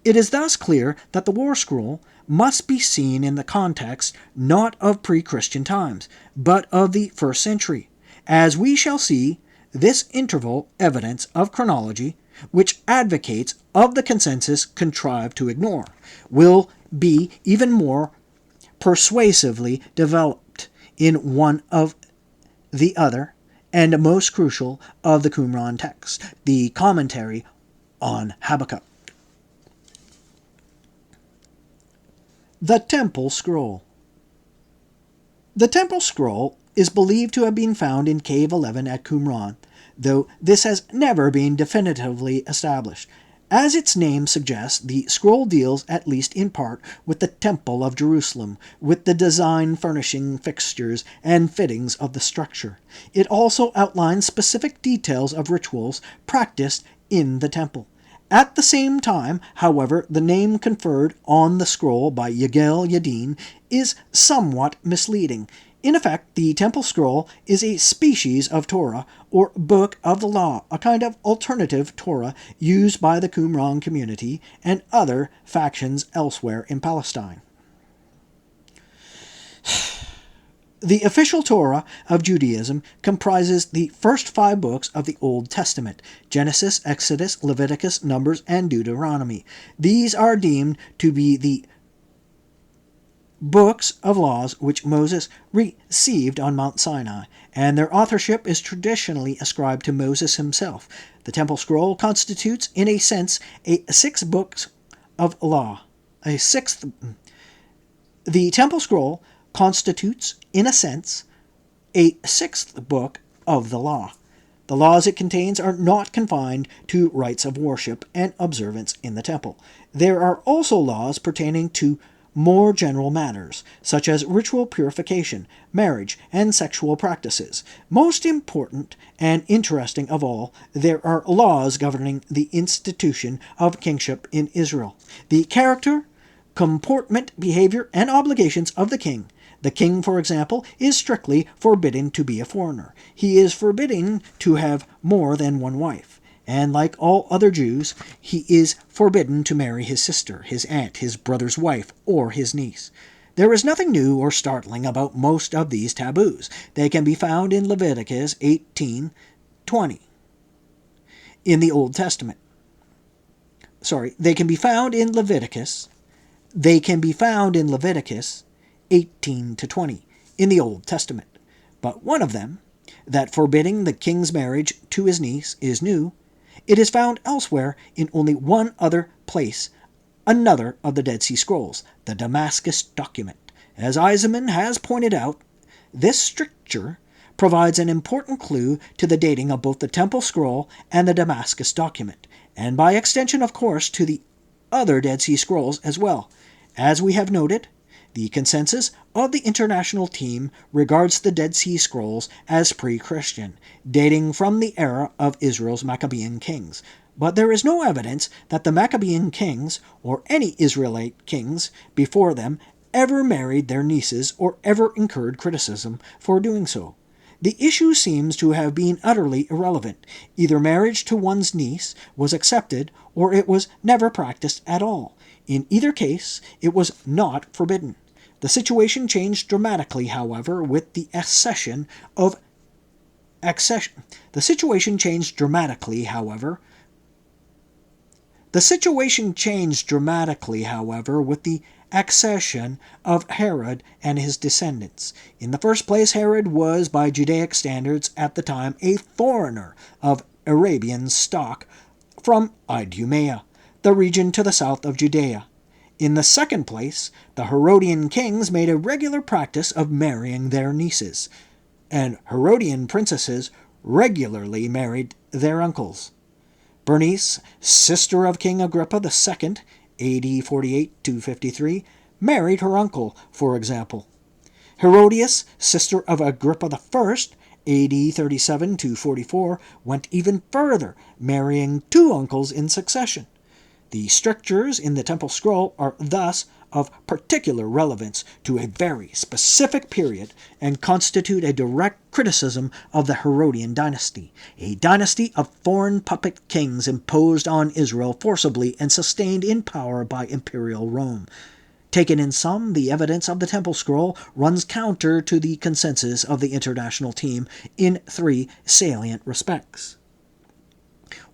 It is thus clear that the War Scroll must be seen in the context not of pre-Christian times, but of the 1st century. As we shall see, this interval evidence of chronology, which advocates of the consensus contrived to ignore, will be even more persuasively developed in one of the other and most crucial of the Qumran texts, the commentary on Habakkuk. The Temple Scroll. The Temple Scroll is believed to have been found in Cave 11 at Qumran, though this has never been definitively established. As its name suggests, the scroll deals, at least in part, with the Temple of Jerusalem, with the design, furnishing, fixtures, and fittings of the structure. It also outlines specific details of rituals practiced in the temple. At the same time, however, the name conferred on the scroll by Yigel Yadin is somewhat misleading. In effect, the Temple Scroll is a species of Torah, or Book of the Law, a kind of alternative Torah used by the Qumran community and other factions elsewhere in Palestine. The official Torah of Judaism comprises the first 5 books of the Old Testament: Genesis, Exodus, Leviticus, Numbers, and Deuteronomy. These are deemed to be the books of laws which Moses received on Mount Sinai, and their authorship is traditionally ascribed to Moses himself. The Temple Scroll constitutes, in a sense, a 6 books of law. The Temple Scroll constitutes, in a sense, a 6th book of the law. The laws it contains are not confined to rites of worship and observance in the temple. There are also laws pertaining to more general matters, such as ritual purification, marriage, and sexual practices. Most important and interesting of all, there are laws governing the institution of kingship in Israel. The character, comportment, behavior, and obligations of the king. The king, for example, is strictly forbidden to be a foreigner. He is forbidden to have more than one wife. And like all other Jews, he is forbidden to marry his sister, his aunt, his brother's wife, or his niece. There is nothing new or startling about most of these taboos. They can be found in Leviticus 18:20 in the Old Testament. They can be found in Leviticus 18 to 20 in the Old Testament. But one of them, that forbidding the king's marriage to his niece, is new. It is found elsewhere in only one other place, another of the Dead Sea Scrolls, the Damascus document. As Eisenman has pointed out, this stricture provides an important clue to the dating of both the Temple Scroll and the Damascus document, and by extension, of course, to the other Dead Sea Scrolls as well. As we have noted, the consensus of the international team regards the Dead Sea Scrolls as pre-Christian, dating from the era of Israel's Maccabean kings. But there is no evidence that the Maccabean kings, or any Israelite kings before them, ever married their nieces or ever incurred criticism for doing so. The issue seems to have been utterly irrelevant. Either marriage to one's niece was accepted or it was never practiced at all. In either case, it was not forbidden. The situation changed dramatically, however, with the accession of accession of Herod and his descendants. In the first place, Herod was, by Judaic standards at the time, a foreigner of Arabian stock from Idumea, the region to the south of Judea. In the second place, the Herodian kings made a regular practice of marrying their nieces, and Herodian princesses regularly married their uncles. Bernice, sister of King Agrippa II, AD 48-53, married her uncle, for example. Herodias, sister of Agrippa I, AD 37-44, went even further, marrying two uncles in succession. The strictures in the Temple Scroll are thus of particular relevance to a very specific period and constitute a direct criticism of the Herodian dynasty, a dynasty of foreign puppet kings imposed on Israel forcibly and sustained in power by imperial Rome. Taken in sum, the evidence of the Temple Scroll runs counter to the consensus of the international team in three salient respects.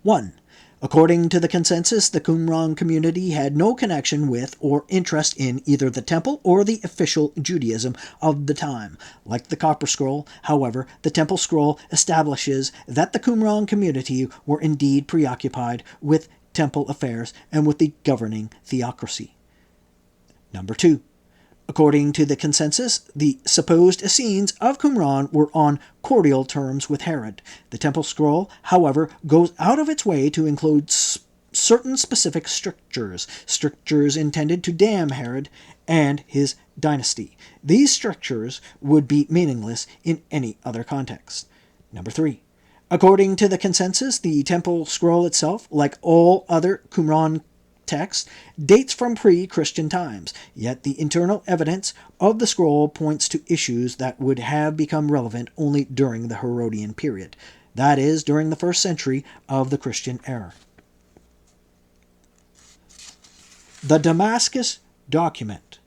1. According to the consensus, the Qumran community had no connection with or interest in either the temple or the official Judaism of the time. Like the Copper Scroll, however, the Temple Scroll establishes that the Qumran community were indeed preoccupied with temple affairs and with the governing theocracy. Number 2. According to the consensus, the supposed Essenes of Qumran were on cordial terms with Herod. The Temple Scroll, however, goes out of its way to include certain specific strictures intended to damn Herod and his dynasty. These strictures would be meaningless in any other context. Number 3. According to the consensus, the Temple Scroll itself, like all other Qumran text, dates from pre-Christian times, yet the internal evidence of the scroll points to issues that would have become relevant only during the Herodian period, that is, during the first century of the Christian era. The Damascus Document.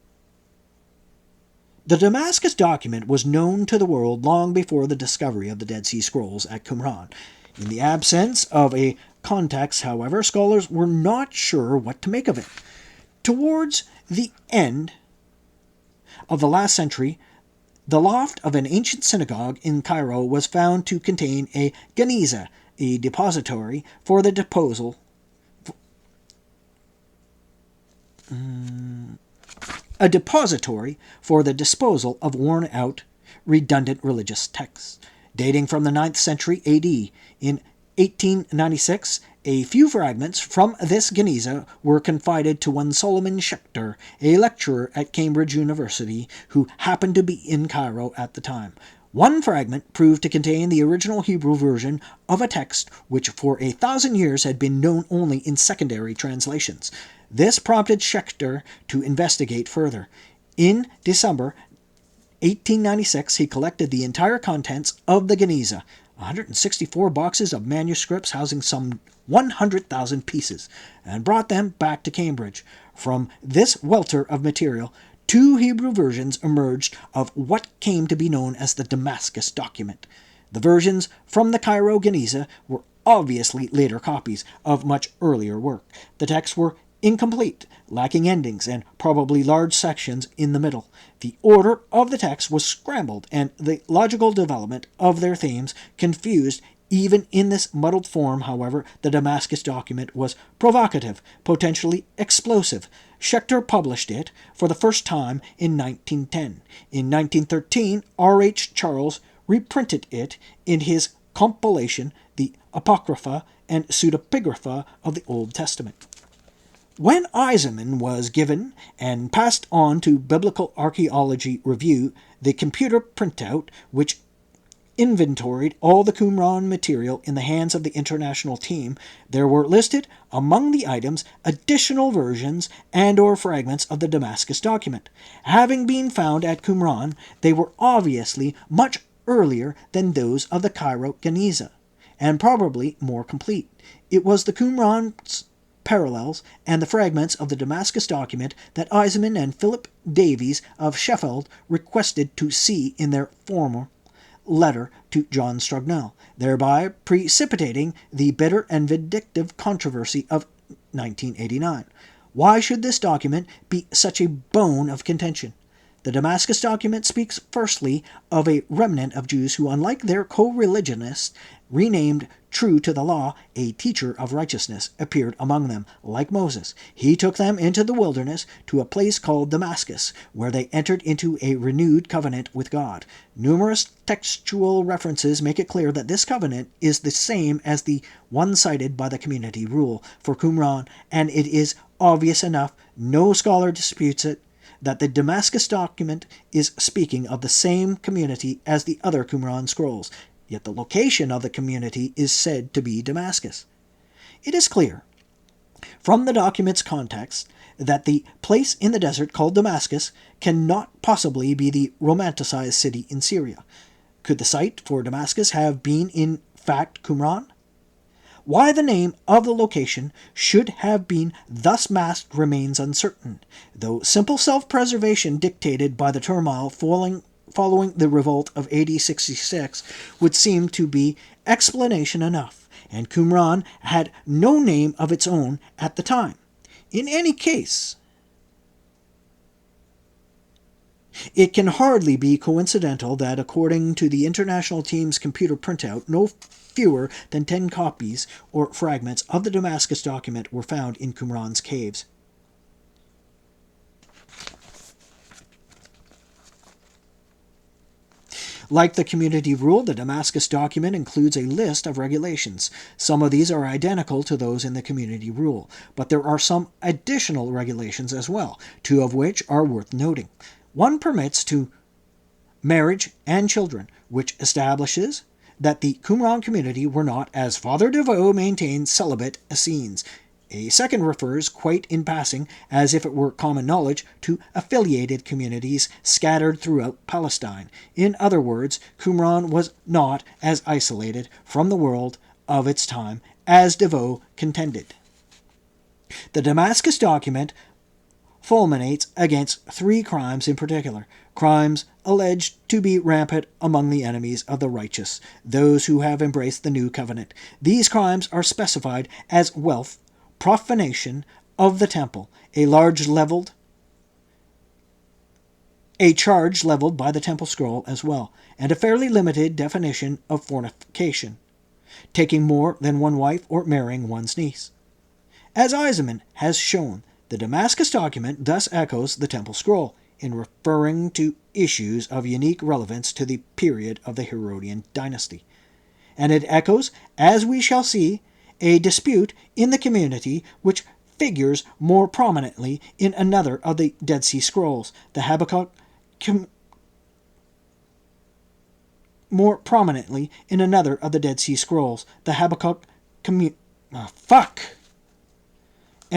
The Damascus Document was known to the world long before the discovery of the Dead Sea Scrolls at Qumran. In the absence of a context, however, scholars were not sure what to make of it. Towards the end of the last century, the loft of an ancient synagogue in Cairo was found to contain a geniza, a depository for the disposal of worn-out, redundant religious texts. Dating from the 9th century AD, in 1896, a few fragments from this geniza were confided to one Solomon Schechter, a lecturer at Cambridge University who happened to be in Cairo at the time. One fragment proved to contain the original Hebrew version of a text which for 1,000 years had been known only in secondary translations. This prompted Schechter to investigate further. In December 1896, he collected the entire contents of the geniza, 164 boxes of manuscripts housing some 100,000 pieces, and brought them back to Cambridge. From this welter of material, two Hebrew versions emerged of what came to be known as the Damascus Document. The versions from the Cairo Geniza were obviously later copies of much earlier work. The texts were incomplete, lacking endings, and probably large sections in the middle. The order of the text was scrambled, and the logical development of their themes confused. Even in this muddled form, however, the Damascus Document was provocative, potentially explosive. Schechter published it for the first time in 1910. In 1913, R.H. Charles reprinted it in his compilation, The Apocrypha and Pseudepigrapha of the Old Testament. When Eisenman was given and passed on to Biblical Archaeology Review the computer printout which inventoried all the Qumran material in the hands of the international team, there were listed among the items additional versions and or fragments of the Damascus Document. Having been found at Qumran, they were obviously much earlier than those of the Cairo Geniza, and probably more complete. It was the Qumran's parallels and the fragments of the Damascus Document that Eisenman and Philip Davies of Sheffield requested to see in their former letter to John Strugnell, thereby precipitating the bitter and vindictive controversy of 1989. Why should this document be such a bone of contention? The Damascus document speaks firstly of a remnant of Jews who, unlike their co-religionists, renamed true to the law, a teacher of righteousness, appeared among them, like Moses. He took them into the wilderness to a place called Damascus, where they entered into a renewed covenant with God. Numerous textual references make it clear that this covenant is the same as the one cited by the community rule for Qumran, and it is obvious enough, no scholar disputes it, that the Damascus document is speaking of the same community as the other Qumran scrolls, yet the location of the community is said to be Damascus. It is clear from the document's context that the place in the desert called Damascus cannot possibly be the romanticized city in Syria. Could the site for Damascus have been in fact Qumran? Why the name of the location should have been thus masked remains uncertain, though simple self-preservation dictated by the turmoil following the revolt of AD 66 would seem to be explanation enough, and Qumran had no name of its own at the time. In any case, it can hardly be coincidental that, according to the international team's computer printout, no fewer than 10 copies or fragments of the Damascus document were found in Qumran's caves. Like the community rule, the Damascus document includes a list of regulations. Some of these are identical to those in the community rule, but there are some additional regulations as well, two of which are worth noting. One permits to marriage and children, which establishes that the Qumran community were not, as Father Devoe maintained, celibate Essenes. A second refers, quite in passing, as if it were common knowledge, to affiliated communities scattered throughout Palestine. In other words, Qumran was not as isolated from the world of its time as Devoe contended. The Damascus document fulminates against 3 crimes in particular, crimes alleged to be rampant among the enemies of the righteous, those who have embraced the new covenant. These crimes are specified as wealth, profanation of the temple, a charge leveled by the temple scroll as well, and a fairly limited definition of fornication, taking more than one wife or marrying one's niece. As Eisenman has shown, the Damascus document thus echoes the temple scroll in referring to issues of unique relevance to the period of the Herodian dynasty. And it echoes, as we shall see, a dispute in the community which figures more prominently in another of the Dead Sea Scrolls, the Habakkuk And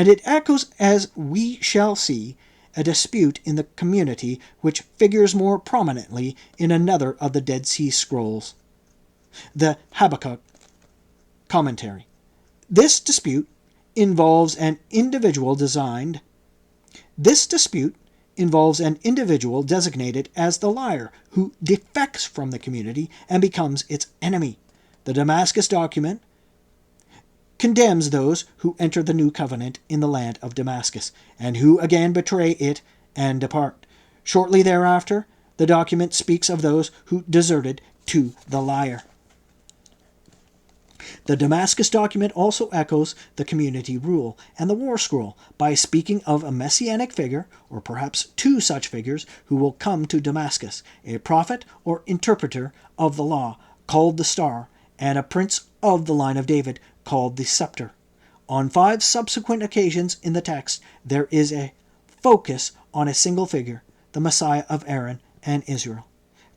it echoes, as we shall see, a dispute in the community which figures more prominently in another of the Dead Sea Scrolls, the Habakkuk commentary. This dispute involves an individual designated as the liar, who defects from the community and becomes its enemy. The Damascus document condemns those who enter the new covenant in the land of Damascus, and who again betray it and depart. Shortly thereafter, the document speaks of those who deserted to the liar. The Damascus document also echoes the community rule and the war scroll by speaking of a messianic figure, or perhaps 2 such figures, who will come to Damascus, a prophet or interpreter of the law, called the Star, and a prince of the line of David, called the Scepter. On 5 subsequent occasions in the text, there is a focus on a single figure, the Messiah of Aaron and Israel.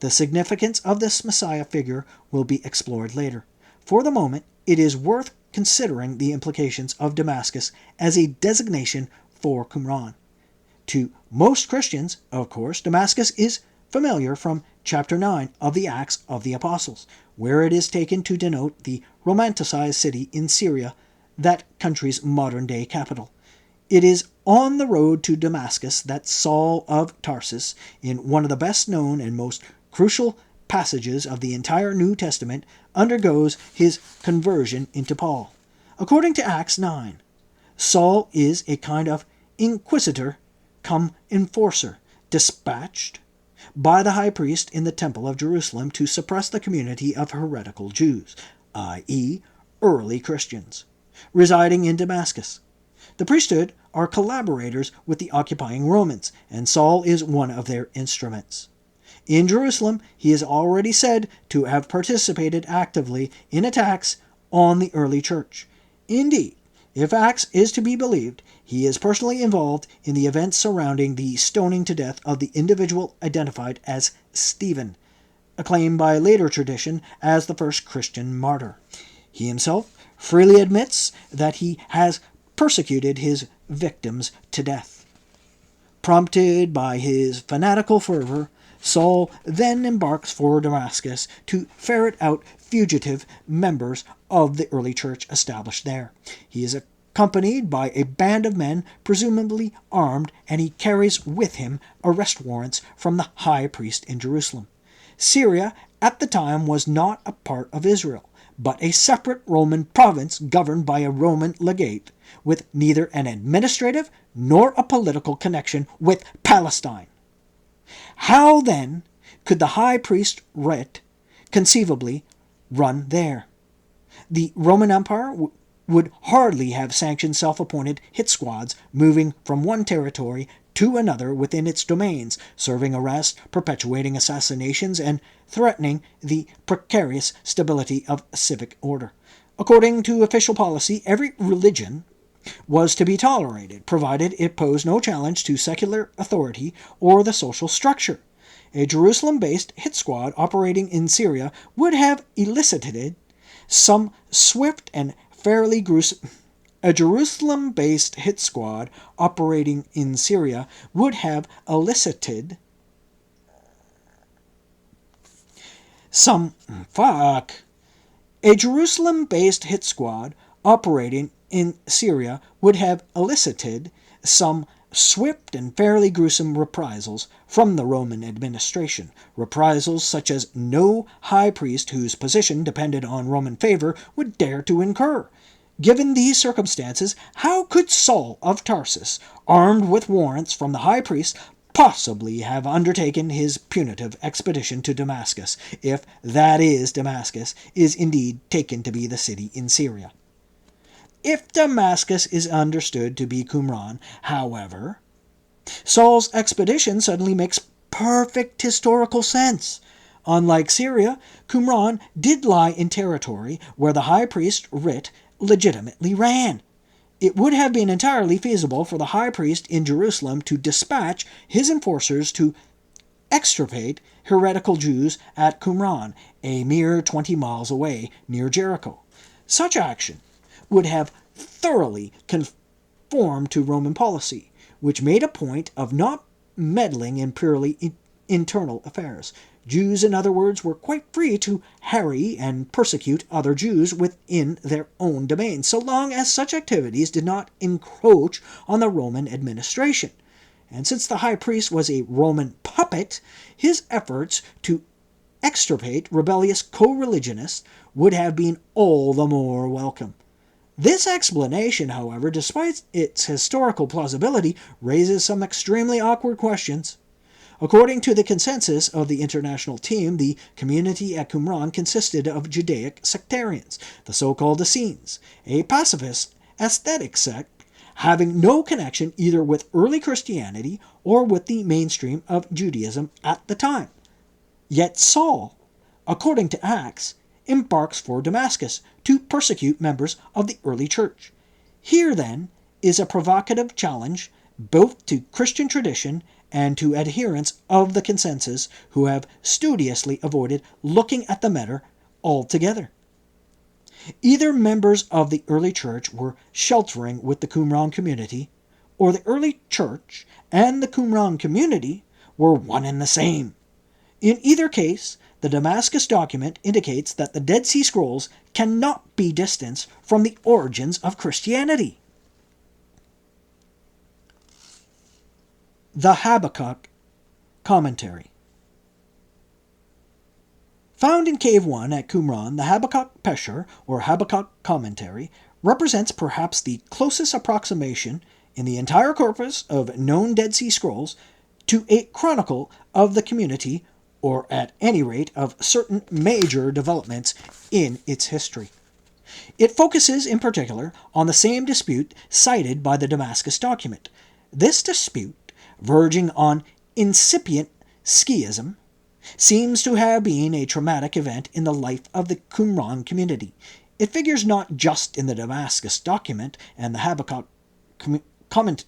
The significance of this Messiah figure will be explored later. For the moment, it is worth considering the implications of Damascus as a designation for Qumran. To most Christians, of course, Damascus is familiar from chapter 9 of the Acts of the Apostles, where it is taken to denote the romanticized city in Syria, that country's modern-day capital. It is on the road to Damascus that Saul of Tarsus, in one of the best-known and most crucial passages of the entire New Testament, undergoes his conversion into Paul. According to Acts 9, Saul is a kind of inquisitor cum enforcer, dispatched by the high priest in the temple of Jerusalem to suppress the community of heretical Jews, i.e., early Christians, residing in Damascus. The priesthood are collaborators with the occupying Romans, and Saul is one of their instruments. In Jerusalem, he is already said to have participated actively in attacks on the early church. Indeed, if Acts is to be believed, he is personally involved in the events surrounding the stoning to death of the individual identified as Stephen, acclaimed by later tradition as the first Christian martyr. He himself freely admits that he has persecuted his victims to death. Prompted by his fanatical fervor, Saul then embarks for Damascus to ferret out fugitive members of the early church established there. He is accompanied by a band of men, presumably armed, and he carries with him arrest warrants from the high priest in Jerusalem. Syria at the time was not a part of Israel, but a separate Roman province governed by a Roman legate, with neither an administrative nor a political connection with Palestine. How, then, could the high priest writ conceivably run there? The Roman Empire would hardly have sanctioned self-appointed hit squads moving from one territory to another within its domains, serving arrest, perpetuating assassinations, and threatening the precarious stability of civic order. According to official policy, every religion was to be tolerated, provided it posed no challenge to secular authority or the social structure. A Jerusalem-based hit squad operating in Syria would have elicited some swift and fairly gruesome... A Jerusalem-based hit squad operating in Syria would have elicited some... A Jerusalem-based hit squad operating in Syria would have elicited some swift and fairly gruesome reprisals from the Roman administration, reprisals such as no high priest whose position depended on Roman favor would dare to incur. Given these circumstances, how could Saul of Tarsus, armed with warrants from the high priest, possibly have undertaken his punitive expedition to Damascus, if that is Damascus is indeed taken to be the city in Syria? If Damascus is understood to be Qumran, however, Saul's expedition suddenly makes perfect historical sense. Unlike Syria, Qumran did lie in territory where the high priest writ legitimately ran. It would have been entirely feasible for the high priest in Jerusalem to dispatch his enforcers to extirpate heretical Jews at Qumran, a mere 20 miles away near Jericho. Such action would have thoroughly conformed to Roman policy, which made a point of not meddling in purely internal affairs. Jews, in other words, were quite free to harry and persecute other Jews within their own domain, so long as such activities did not encroach on the Roman administration. And since the high priest was a Roman puppet, his efforts to extirpate rebellious co-religionists would have been all the more welcome. This explanation, however, despite its historical plausibility, raises some extremely awkward questions. According to the consensus of the international team, the community at Qumran consisted of Judaic sectarians, the so-called Essenes, a pacifist aesthetic sect having no connection either with early Christianity or with the mainstream of Judaism at the time. Yet Saul, according to Acts, embarks for Damascus to persecute members of the early church. Here, then, is a provocative challenge both to Christian tradition and to adherents of the consensus who have studiously avoided looking at the matter altogether. Either members of the early church were sheltering with the Qumran community, or the early church and the Qumran community were one and the same. In either case, the Damascus document indicates that the Dead Sea Scrolls cannot be distanced from the origins of Christianity. The Habakkuk Commentary. Found in Cave 1 at Qumran, the Habakkuk Pesher, or Habakkuk Commentary, represents perhaps the closest approximation in the entire corpus of known Dead Sea Scrolls to a chronicle of the community, or at any rate of certain major developments in its history. It focuses in particular on the same dispute cited by the Damascus document. This dispute, verging on incipient Skiism, seems to have been a traumatic event in the life of the Qumran community. It figures not just in the Damascus document and the Habakkuk comment.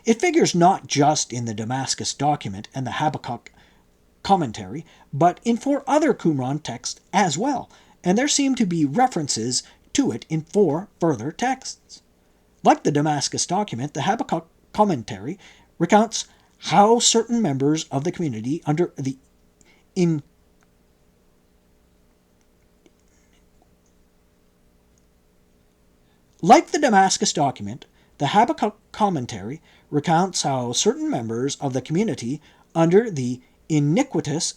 It figures not just in the Damascus document and the Habakkuk commentary, but in 4 other Qumran texts as well, and there seem to be references to it in 4 further texts. Like the Damascus document, the Habakkuk commentary recounts how certain members of the community under the Like the Damascus document, the Habakkuk commentary recounts how certain members of the community under the iniquitous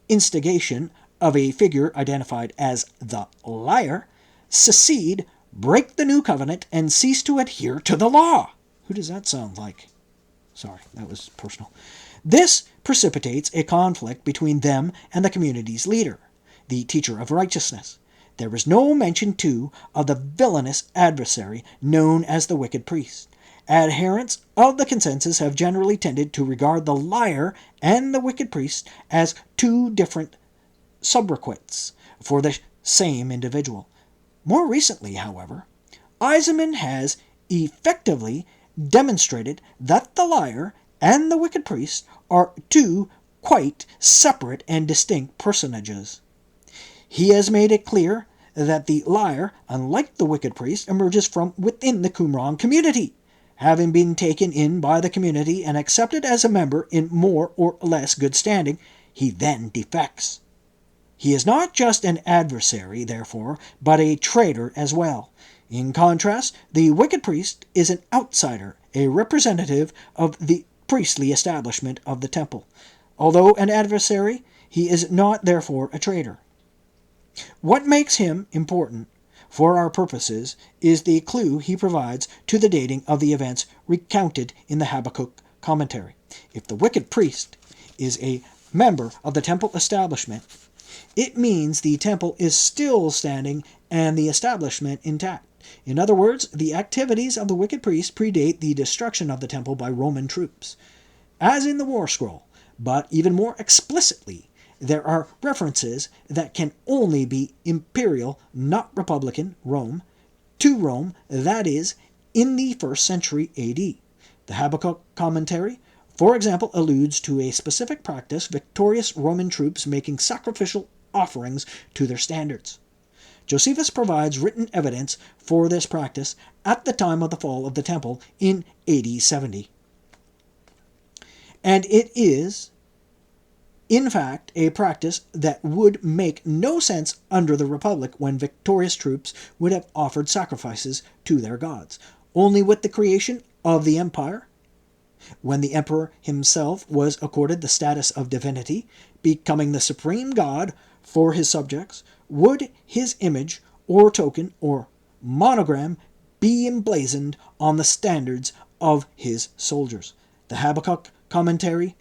instigation of a figure identified as the liar secede, break the new covenant, and cease to adhere to the law. Who does that sound like? Sorry, that was personal. This precipitates a conflict between them and the community's leader, the teacher of righteousness. There is no mention, too, of the villainous adversary known as the wicked priest. Adherents of the consensus have generally tended to regard the liar and the wicked priest as 2 different sobriquets for the same individual. More recently, however, Eisenman has effectively demonstrated that the liar and the wicked priest are 2 quite separate and distinct personages. He has made it clear that the liar, unlike the wicked priest, emerges from within the Qumran community. Having been taken in by the community and accepted as a member in more or less good standing, he then defects. He is not just an adversary, therefore, but a traitor as well. In contrast, the wicked priest is an outsider, a representative of the priestly establishment of the temple. Although an adversary, he is not therefore a traitor. What makes him important for our purposes is the clue he provides to the dating of the events recounted in the Habakkuk commentary. If the wicked priest is a member of the temple establishment, it means the temple is still standing and the establishment intact. In other words, the activities of the wicked priest predate the destruction of the temple by Roman troops. As in the War Scroll, but even more explicitly, there are references that can only be imperial, not republican, Rome, to Rome, that is, in the 1st century AD. The Habakkuk commentary, for example, alludes to a specific practice, victorious Roman troops making sacrificial offerings to their standards. Josephus provides written evidence for this practice at the time of the fall of the temple in AD 70. And it is, in fact, a practice that would make no sense under the Republic when victorious troops would have offered sacrifices to their gods. Only with the creation of the empire, when the emperor himself was accorded the status of divinity, becoming the supreme god for his subjects, would his image or token or monogram be emblazoned on the standards of his soldiers. The Habakkuk commentary,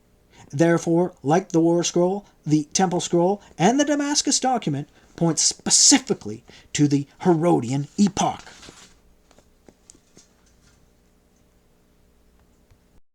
therefore, like the War Scroll, the Temple Scroll, and the Damascus document, points specifically to the Herodian epoch.